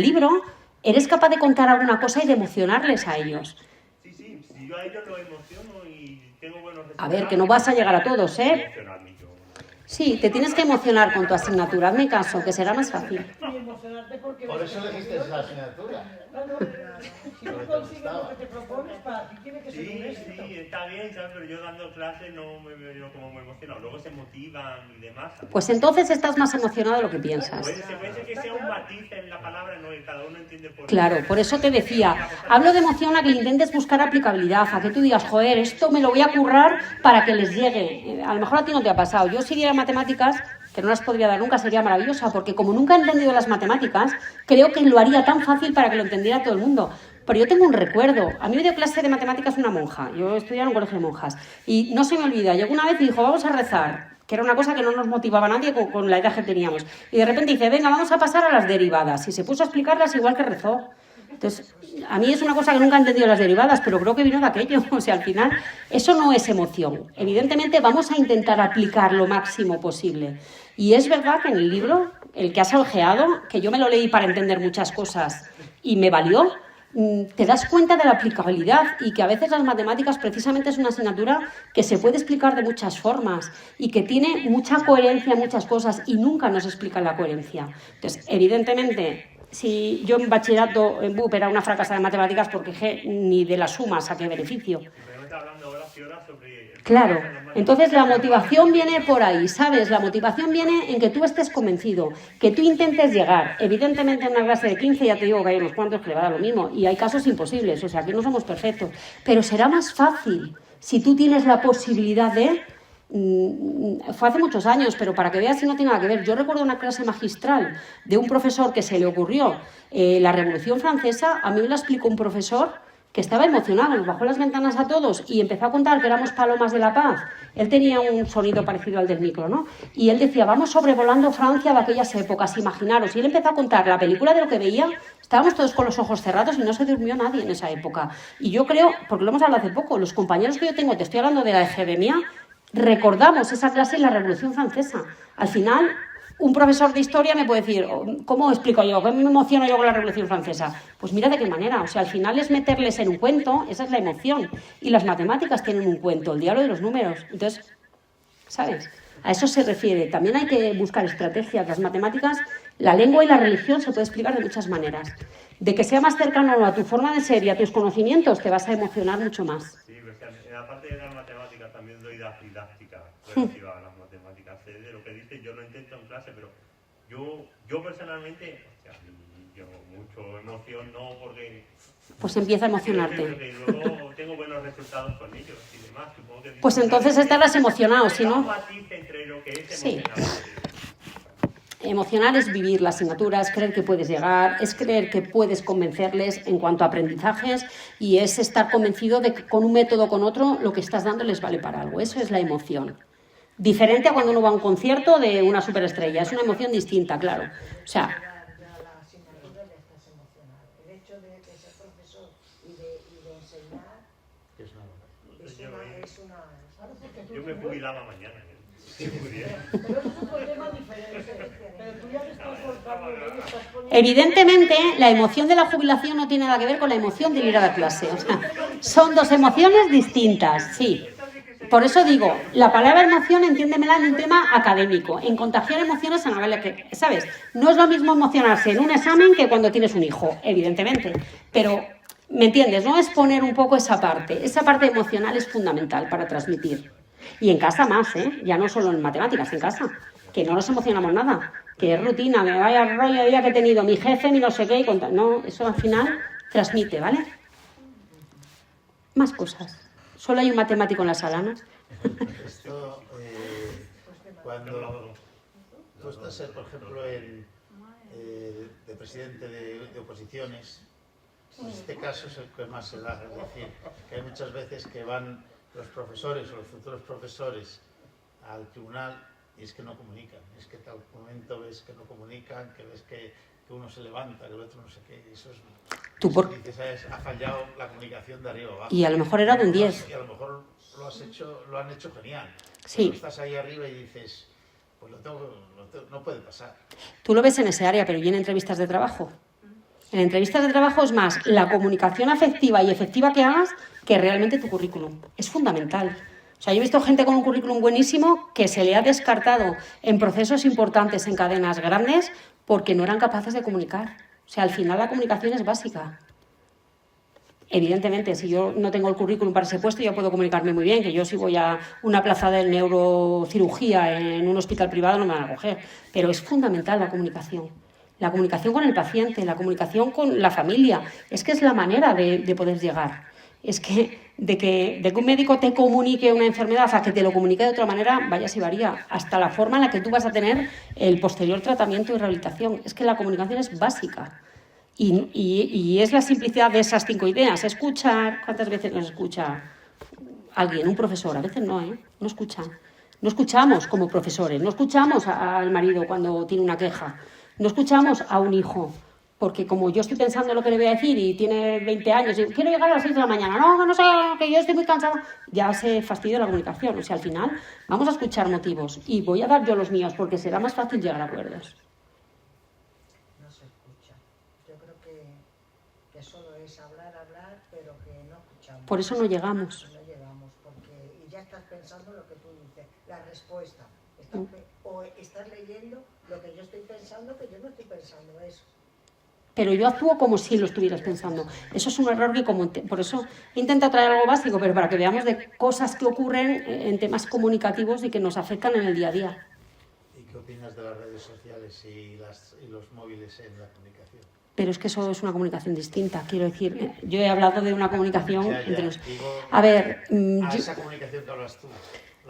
[SPEAKER 2] libro, eres capaz de contar alguna cosa y de emocionarles a ellos.
[SPEAKER 3] Sí, si yo a ellos los emociono y tengo buenos resultados.
[SPEAKER 2] A ver, que no vas a llegar a todos, ¿eh? Sí, te tienes que emocionar con tu asignatura. Hazme caso, que será más fácil.
[SPEAKER 4] Por eso elegiste esa asignatura.
[SPEAKER 5] Si tú consigues lo que te propones, para ti tiene que ser un éxito.
[SPEAKER 3] Sí, está bien, ¿sabes? Pero yo dando clases no me veo como muy emocionado. Luego se motivan y demás, ¿sabes?
[SPEAKER 2] Pues entonces estás más emocionado de lo que piensas.
[SPEAKER 3] Puede ser que sea un matiz en la palabra, no, y cada uno entiende por qué.
[SPEAKER 2] Claro, por eso te decía, hablo de emoción a que le intentes buscar aplicabilidad, a que tú digas, joder, esto me lo voy a currar para que les llegue. A lo mejor a ti no te ha pasado. Yo si diera matemáticas, que no las podría dar nunca, sería maravillosa, porque como nunca he entendido las matemáticas, creo que lo haría tan fácil para que lo entendiera todo el mundo. Pero yo tengo un recuerdo. A mí me dio clase de matemáticas una monja. Yo estudiaba en un colegio de monjas. Y no se me olvida, llegó una vez y dijo, vamos a rezar, que era una cosa que no nos motivaba a nadie con la edad que teníamos. Y de repente dice, venga, vamos a pasar a las derivadas. Y se puso a explicarlas igual que rezó. Entonces, a mí es una cosa que nunca he entendido las derivadas, pero creo que vino de aquello. O sea, al final, eso no es emoción. Evidentemente, vamos a intentar aplicar lo máximo posible. Y es verdad que en el libro, el que has ojeado, que yo me lo leí para entender muchas cosas y me valió, te das cuenta de la aplicabilidad y que a veces las matemáticas precisamente es una asignatura que se puede explicar de muchas formas y que tiene mucha coherencia en muchas cosas y nunca nos explican la coherencia. Entonces, evidentemente, si yo en bachillerato en BUP era una fracasada de matemáticas porque ni de la suma saqué beneficio. Claro, entonces la motivación viene por ahí, ¿sabes? La motivación viene en que tú estés convencido, que tú intentes llegar. Evidentemente en una clase de 15 ya te digo que hay unos cuantos que le va a dar lo mismo y hay casos imposibles, o sea, que no somos perfectos. Pero será más fácil si tú tienes la posibilidad de... Fue hace muchos años, pero para que veas si no tiene nada que ver. Yo recuerdo una clase magistral de un profesor que se le ocurrió la Revolución Francesa. A mí me la explicó un profesor que estaba emocionado, nos bajó las ventanas a todos y empezó a contar que éramos palomas de la paz. Él tenía un sonido parecido al del micro, ¿no? Y él decía, vamos sobrevolando Francia de aquellas épocas, imaginaros. Y él empezó a contar la película de lo que veía. Estábamos todos con los ojos cerrados y no se durmió nadie en esa época. Y yo creo, porque lo hemos hablado hace poco, los compañeros que yo tengo, te estoy hablando de la academia, recordamos esa clase en la Revolución Francesa. Al final, un profesor de historia me puede decir, ¿cómo explico yo? ¿Cómo me emociono yo con la Revolución Francesa? Pues mira de qué manera. O sea, al final es meterles en un cuento, esa es la emoción. Y las matemáticas tienen un cuento, el diablo de los números. Entonces, ¿sabes? A eso se refiere. También hay que buscar estrategias. Las matemáticas, la lengua y la religión se puede explicar de muchas maneras. De que sea más cercano a tu forma de ser y a tus conocimientos, te vas a emocionar mucho más.
[SPEAKER 3] Sí, pues en la parte de las matemáticas también doy didáctica relativa a las matemáticas. Sé de lo que dices, yo lo intento en clase, pero yo personalmente, o sea, yo mucho emoción no, porque...
[SPEAKER 2] Pues empieza a emocionarte.
[SPEAKER 3] Porque luego tengo buenos resultados con ellos y demás. Supongo que
[SPEAKER 2] Pues entonces estarás emocionado, si no...
[SPEAKER 3] entre lo que es
[SPEAKER 2] Sí.
[SPEAKER 3] emocionante.
[SPEAKER 2] Emocionar es vivir la asignatura, es creer que puedes llegar, es creer que puedes convencerles en cuanto a aprendizajes y es estar convencido de que con un método o con otro lo que estás dando les vale para algo. Eso es la emoción. Diferente a cuando uno va a un concierto de una superestrella. Es una emoción distinta, claro. O sea,
[SPEAKER 5] Ya la asignatura ya estás emocionado. El hecho de ser profesor y de enseñar es una...
[SPEAKER 3] Yo me jubilaba mañana. Si pudiera.
[SPEAKER 5] Pero eso es otro tema diferente. Pero tú ya te estás soltando y estás poniendo...
[SPEAKER 2] evidentemente la emoción de la jubilación no tiene nada que ver con la emoción de ir a la clase. O sea, son dos emociones distintas, sí. Por eso digo, la palabra emoción entiéndemela en un tema académico. En contagiar emociones en la vale que, ¿sabes? No es lo mismo emocionarse en un examen que cuando tienes un hijo, evidentemente. Pero, ¿me entiendes? No es poner un poco esa parte. Esa parte emocional es fundamental para transmitir. Y en casa más, ¿eh? Ya no solo en matemáticas, en casa. Que no nos emocionamos nada. Que es rutina, me vaya rollo de día que he tenido mi jefe, mi no sé qué. No, eso al final transmite, ¿vale? Más cosas. Solo hay un matemático en la sala, ¿no?
[SPEAKER 4] Esto, cuando tú estás, por ejemplo, de presidente de oposiciones, en este caso es el que más se da. Es decir, que hay muchas veces que van los profesores o los futuros profesores al tribunal y es que no comunican. Es que tal momento ves que no comunican, que ves que uno se levanta, que el otro no sé qué. Eso es...
[SPEAKER 2] Tú por...
[SPEAKER 4] Dices, ha fallado la comunicación de arriba abajo.
[SPEAKER 2] Y a lo mejor era de un 10.
[SPEAKER 4] Y a lo mejor lo han hecho genial.
[SPEAKER 2] Sí.
[SPEAKER 4] Pero estás ahí arriba y dices, pues no puede pasar.
[SPEAKER 2] Tú lo ves en ese área, pero ¿y en entrevistas de trabajo? En entrevistas de trabajo es más la comunicación afectiva y efectiva que hagas que realmente tu currículum. Es fundamental. O sea, yo he visto gente con un currículum buenísimo que se le ha descartado en procesos importantes, en cadenas grandes, porque no eran capaces de comunicar. O sea, al final la comunicación es básica. Evidentemente, si yo no tengo el currículum para ese puesto, yo puedo comunicarme muy bien, que yo si voy a una plaza de neurocirugía en un hospital privado no me van a coger. Pero es fundamental la comunicación. La comunicación con el paciente, la comunicación con la familia. Es que es la manera de poder llegar. Es que de que un médico te comunique una enfermedad a que te lo comunique de otra manera, vaya si varía. Hasta la forma en la que tú vas a tener el posterior tratamiento y rehabilitación. Es que la comunicación es básica. Y es la simplicidad de esas 5 ideas. Escuchar. ¿Cuántas veces nos escucha alguien? Un profesor. A veces no, ¿eh? No escucha. No escuchamos como profesores. No escuchamos al marido cuando tiene una queja. No escuchamos a un hijo. Porque como yo estoy pensando lo que le voy a decir y tiene 20 años y quiero llegar a las 6 de la mañana, no sé, que yo estoy muy cansada, ya se fastidia la comunicación. O sea, al final vamos a escuchar motivos y voy a dar yo los míos porque será más fácil llegar a acuerdos.
[SPEAKER 5] No se escucha. Yo creo que solo es hablar, pero que no escuchamos.
[SPEAKER 2] Por eso no llegamos.
[SPEAKER 5] No llegamos, y ya estás pensando lo que tú dices, la respuesta. O estás leyendo lo que yo estoy pensando, que yo no estoy pensando eso.
[SPEAKER 2] Pero yo actúo como si lo estuvieras pensando. Eso es un error que por eso intento traer algo básico, pero para que veamos de cosas que ocurren en temas comunicativos y que nos afectan en el día a día.
[SPEAKER 4] ¿Y qué opinas de las redes sociales y los móviles en la comunicación?
[SPEAKER 2] Pero es que eso es una comunicación distinta. Quiero decir, yo he hablado de una comunicación entre los...
[SPEAKER 4] Digo,
[SPEAKER 2] A ver...
[SPEAKER 4] esa comunicación que hablas tú.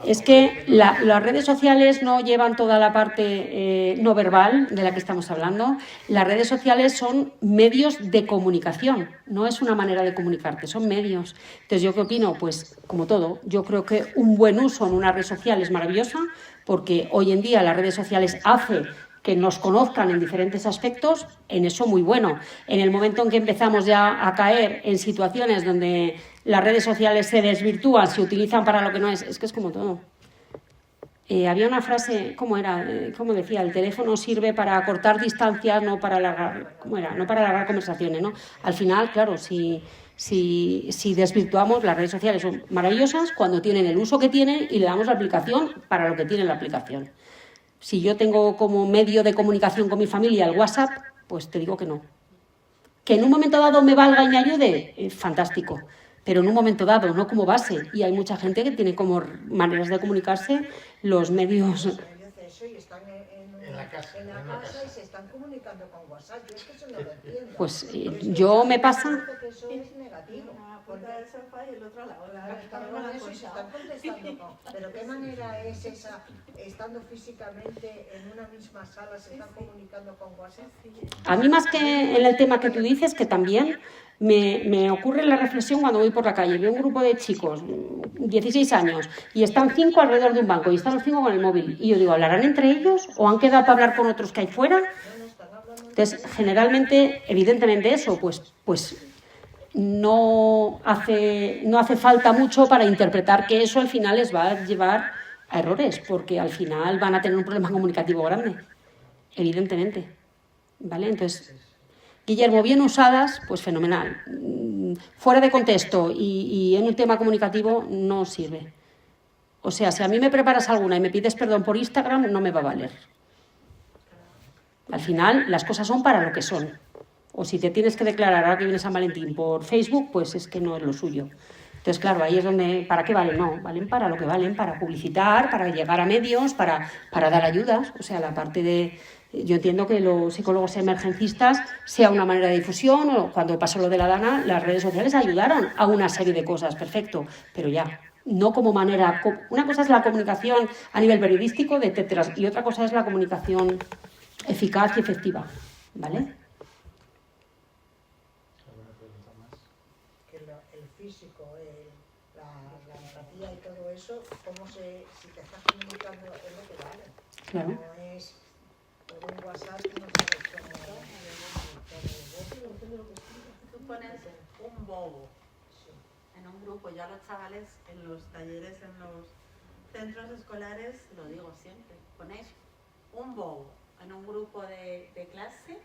[SPEAKER 2] Es que las redes sociales no llevan toda la parte no verbal de la que estamos hablando. Las redes sociales son medios de comunicación, no es una manera de comunicarte, son medios. Entonces, ¿yo qué opino? Pues, como todo, yo creo que un buen uso en una red social es maravillosa, porque hoy en día las redes sociales hacen que nos conozcan en diferentes aspectos, en eso muy bueno. En el momento en que empezamos ya a caer en situaciones donde las redes sociales se desvirtúan, se utilizan para lo que no es que es como todo. Había una frase, ¿cómo era? ¿Cómo decía? El teléfono sirve para cortar distancias, no para alargar, ¿cómo era? No para alargar conversaciones, ¿no? Al final, claro, si desvirtuamos, las redes sociales son maravillosas cuando tienen el uso que tienen y le damos la aplicación para lo que tiene la aplicación. Si yo tengo como medio de comunicación con mi familia el WhatsApp, pues te digo que no. Que en un momento dado me valga y me ayude, fantástico. Pero en un momento dado, no como base. Y hay mucha gente que tiene como maneras de comunicarse los medios.
[SPEAKER 5] Eso y están en la casa y se están comunicando con WhatsApp. Yo es que eso no lo entiendo.
[SPEAKER 2] Pues yo me pasa.
[SPEAKER 5] Que eso es negativo.
[SPEAKER 6] Porque el sofá y el otro al lado.
[SPEAKER 5] Eso y se están contestando con. Pero ¿qué manera es esa, estando físicamente en una misma sala, se están comunicando con WhatsApp?
[SPEAKER 2] A mí más que en el tema que tú dices, que también me ocurre la reflexión cuando voy por la calle, veo un grupo de chicos, 16 años, y están 5 alrededor de un banco, y están los 5 con el móvil, y yo digo, ¿hablarán entre ellos o han quedado para hablar con otros que hay fuera? Entonces, generalmente, evidentemente eso, pues no hace falta mucho para interpretar que eso al final les va a llevar a errores, porque al final van a tener un problema comunicativo grande, evidentemente, ¿vale? Entonces, Guillermo, bien usadas, pues fenomenal. Fuera de contexto y en un tema comunicativo no sirve. O sea, si a mí me preparas alguna y me pides perdón por Instagram, no me va a valer. Al final, las cosas son para lo que son. O si te tienes que declarar ahora que viene San Valentín por Facebook, pues es que no es lo suyo. Entonces, claro, ahí es donde, ¿para qué valen? No, valen para lo que valen, para publicitar, para llegar a medios, para dar ayudas. O sea, la parte de... Yo entiendo que los psicólogos emergencistas sea una manera de difusión, o cuando pasó lo de la Dana, las redes sociales ayudaron a una serie de cosas, perfecto, pero ya, no como manera... Una cosa es la comunicación a nivel periodístico de etcétera, y otra cosa es la comunicación eficaz y efectiva, ¿vale?
[SPEAKER 5] El físico, la empatía y todo eso, si te estás comunicando es lo que vale.
[SPEAKER 2] Claro.
[SPEAKER 5] No es por un WhatsApp que no sabes cómo.
[SPEAKER 6] Tú pones un bobo en un grupo, ya los chavales en los talleres, en los centros escolares, lo digo siempre, ponéis un bobo en un grupo de clase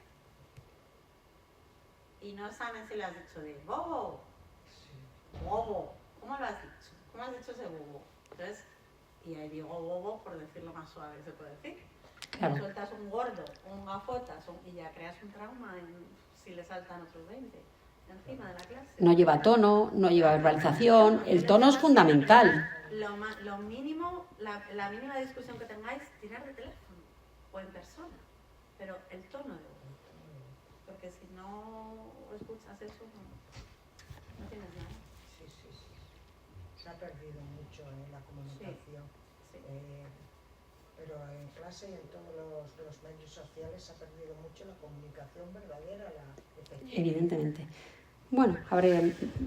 [SPEAKER 6] y no saben si le has dicho de bobo. Bobo, ¿cómo lo has dicho? ¿Cómo has dicho ese bobo? Entonces, y ahí digo bobo por decirlo más suave que se puede decir. Claro. Sueltas un gordo, un gafotas y ya creas un trauma si le saltan otros 20 encima de la clase.
[SPEAKER 2] No lleva tono, no lleva verbalización, el tono es fundamental.
[SPEAKER 6] Lo mínimo, la mínima discusión que tengáis, tirar de teléfono o en persona, pero el tono de voz, porque si no escuchas eso, no tienes nada.
[SPEAKER 5] Sí. Se ha perdido mucho en la comunicación. Sí. Pero en clase y en todos los medios sociales se ha perdido mucho la comunicación verdadera, la efectiva.
[SPEAKER 2] Evidentemente. Bueno,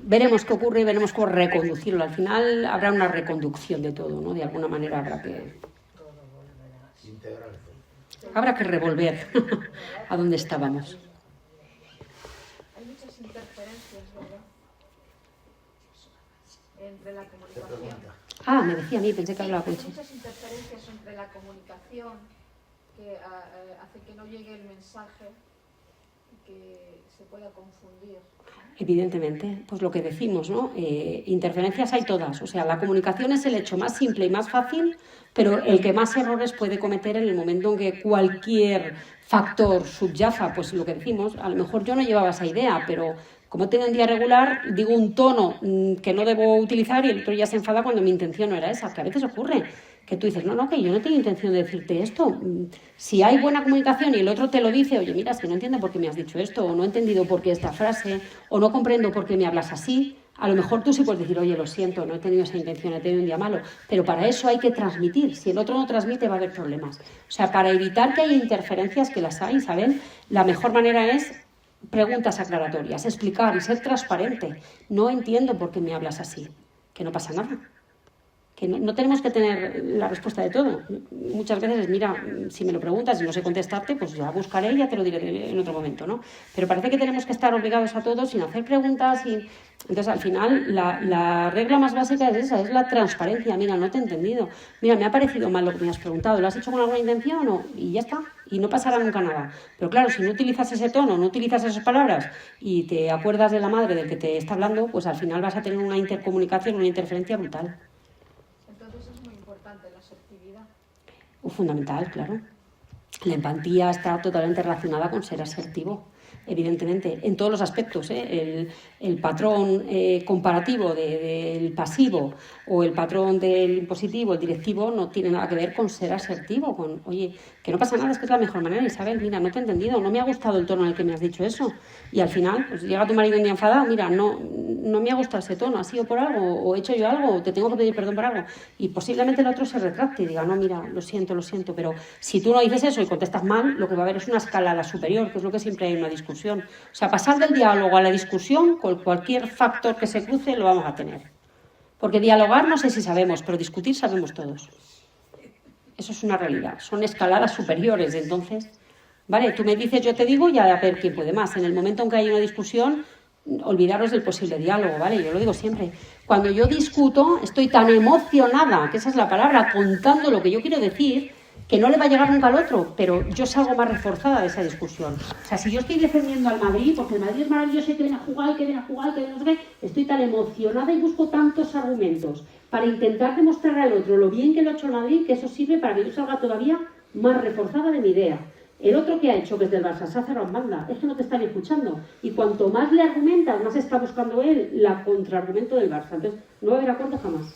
[SPEAKER 2] veremos qué ocurre y veremos cómo reconducirlo. Al final habrá una reconducción de todo, ¿no? De alguna manera habrá que... Habrá que revolver a donde estábamos.
[SPEAKER 7] Hay muchas interferencias, ¿verdad? Entre la comunicación.
[SPEAKER 2] Ah, me decía a mí, pensé que hablaba con
[SPEAKER 7] Hay muchas interferencias entre la comunicación que hace que no llegue el mensaje y que se pueda confundir.
[SPEAKER 2] Evidentemente, pues lo que decimos, ¿no? Interferencias hay todas. O sea, la comunicación es el hecho más simple y más fácil, pero el que más errores puede cometer en el momento en que cualquier factor subyaza, pues lo que decimos, a lo mejor yo no llevaba esa idea, pero como tengo un día regular, digo un tono que no debo utilizar y el otro ya se enfada cuando mi intención no era esa, que a veces ocurre. Que tú dices, no, que yo no tengo intención de decirte esto. Si hay buena comunicación y el otro te lo dice, oye, mira, es que no entiendo por qué me has dicho esto, o no he entendido por qué esta frase, o no comprendo por qué me hablas así, a lo mejor tú sí puedes decir, oye, lo siento, no he tenido esa intención, he tenido un día malo, pero para eso hay que transmitir. Si el otro no transmite, va a haber problemas. O sea, para evitar que haya interferencias, que las hay, ¿saben? La mejor manera es preguntas aclaratorias, explicar y ser transparente. No entiendo por qué me hablas así, que no pasa nada. que no tenemos que tener la respuesta de todo. Muchas veces es, mira, si me lo preguntas y no sé contestarte, pues ya buscaré y ya te lo diré en otro momento, ¿no? Pero parece que tenemos que estar obligados a todo sin hacer preguntas. Entonces, al final, la regla más básica es esa, es la transparencia. Mira, no te he entendido. Mira, me ha parecido mal lo que me has preguntado. ¿Lo has hecho con alguna intención o no? Y ya está. Y no pasará nunca nada. Pero claro, si no utilizas ese tono, no utilizas esas palabras y te acuerdas de la madre del que te está hablando, pues al final vas a tener una intercomunicación, una interferencia brutal.
[SPEAKER 7] Entonces es muy importante la asertividad.
[SPEAKER 2] Fundamental, claro. La empatía está totalmente relacionada con ser asertivo, evidentemente, en todos los aspectos, ¿eh? El patrón comparativo del pasivo o el patrón del impositivo, el directivo, no tiene nada que ver con ser asertivo, con, oye, que no pasa nada, es que es la mejor manera, Isabel, mira, no te he entendido, no me ha gustado el tono en el que me has dicho eso. Y al final, pues llega tu marido un día enfadado, mira, no me ha gustado ese tono, ha sido por algo, o he hecho yo algo, o te tengo que pedir perdón por algo. Y posiblemente el otro se retracte y diga, no, mira, lo siento, pero si tú no dices eso y contestas mal, lo que va a haber es una escalada superior, que es lo que siempre hay en una discusión. O sea, pasar del diálogo a la discusión, con cualquier factor que se cruce, lo vamos a tener. Porque dialogar no sé si sabemos, pero discutir sabemos todos. Eso es una realidad, son escaladas superiores, entonces, vale, tú me dices, yo te digo, y a ver quién puede más. En el momento en que hay una discusión, olvidaros del posible diálogo, ¿vale? Yo lo digo siempre. Cuando yo discuto, estoy tan emocionada, que esa es la palabra, contando lo que yo quiero decir, que no le va a llegar nunca al otro, pero yo salgo más reforzada de esa discusión. O sea, si yo estoy defendiendo al Madrid, porque el Madrid es maravilloso y que viene a jugar, que no sé qué, estoy tan emocionada y busco tantos argumentos para intentar demostrar al otro lo bien que lo ha hecho el Madrid, que eso sirve para que yo salga todavía más reforzada de mi idea. El otro que ha hecho, que es del Barça, se ha cerrado en banda, es que no te están escuchando. Y cuanto más le argumentas, más está buscando él la contraargumento del Barça. Entonces, no va a haber acuerdo jamás.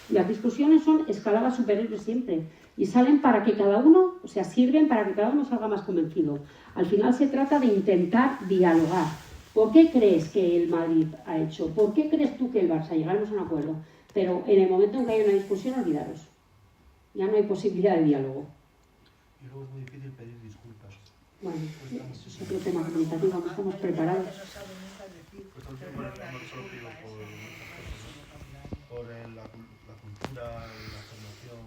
[SPEAKER 2] Las discusiones son escaladas superiores siempre. Y salen para que cada uno, o sea, sirven para que cada uno salga más convencido. Al final se trata de intentar dialogar. ¿Por qué crees que el Madrid ha hecho? ¿Por qué crees tú que el Barça? Llegaremos a un acuerdo. Pero en el momento en que hay una discusión, olvidaros. Ya no hay posibilidad de diálogo.
[SPEAKER 8] Y luego es muy difícil pedir disculpas.
[SPEAKER 2] Bueno, es otro tema comunicativo, no estamos preparados.
[SPEAKER 8] Por la cultura, la formación,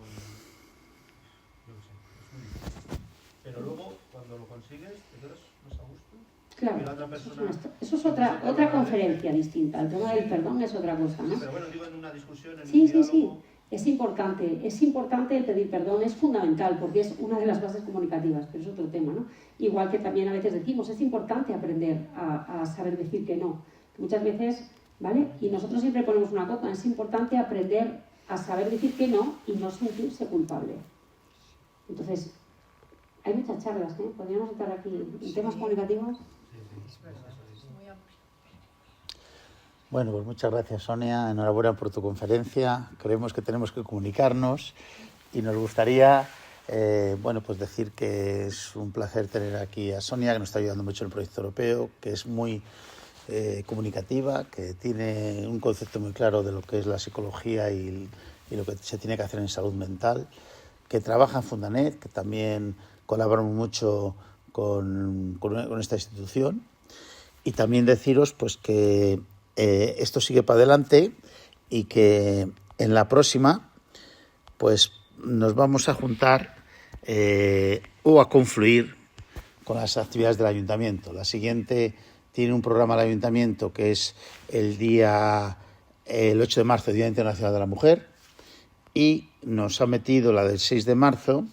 [SPEAKER 8] yo qué sé, es muy difícil. Pero luego, cuando lo consigues, te quedas más a gusto.
[SPEAKER 2] Claro,
[SPEAKER 8] y la otra persona,
[SPEAKER 2] eso es otra conferencia distinta. El tema del perdón es otra cosa, ¿no?
[SPEAKER 8] Sí, pero bueno, digo en una discusión, en
[SPEAKER 2] Sí,
[SPEAKER 8] un
[SPEAKER 2] sí,
[SPEAKER 8] diálogo...
[SPEAKER 2] sí. Es importante el pedir perdón, es fundamental porque es una de las bases comunicativas, pero es otro tema, ¿no? Igual que también a veces decimos, es importante aprender a saber decir que no. Muchas veces, ¿vale? Y nosotros siempre ponemos una cosa, es importante aprender a saber decir que no y no sentirse culpable. Entonces, hay muchas charlas, ¿eh? Podríamos estar aquí en temas comunicativos.
[SPEAKER 4] Bueno, pues muchas gracias, Sonia. Enhorabuena por tu conferencia. Creemos que tenemos que comunicarnos y nos gustaría pues decir que es un placer tener aquí a Sonia, que nos está ayudando mucho en el proyecto europeo, que es muy comunicativa, que tiene un concepto muy claro de lo que es la psicología y lo que se tiene que hacer en salud mental, que trabaja en Fundanet, que también colaboramos mucho con esta institución. Y también deciros pues que esto sigue para adelante y que en la próxima pues nos vamos a juntar o a confluir con las actividades del ayuntamiento. La siguiente tiene un programa del ayuntamiento que es el 8 de marzo, Día Internacional de la Mujer, y nos ha metido la del 6 de marzo,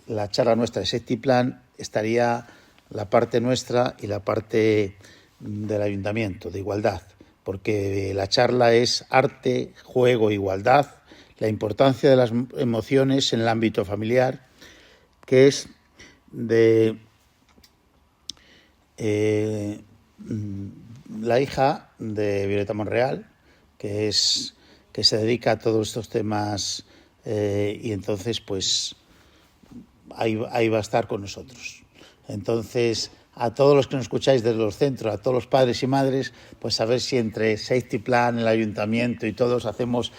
[SPEAKER 4] la charla nuestra de Safety Plan, estaría la parte nuestra y la parte del ayuntamiento, de igualdad, porque la charla es arte, juego, igualdad, la importancia de las emociones en el ámbito familiar, que es de la hija de Violeta Monreal, que se dedica a todos estos temas y entonces pues ahí va a estar con nosotros. Entonces, a todos los que nos escucháis desde los centros, a todos los padres y madres, pues a ver si entre Safety Plan, el ayuntamiento y todos hacemos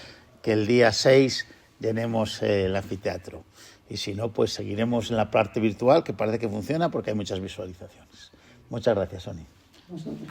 [SPEAKER 4] que el día 6 llenemos el anfiteatro. Y si no, pues seguiremos en la parte virtual, que parece que funciona porque hay muchas visualizaciones. Muchas gracias, Sonia.
[SPEAKER 2] Vosotros.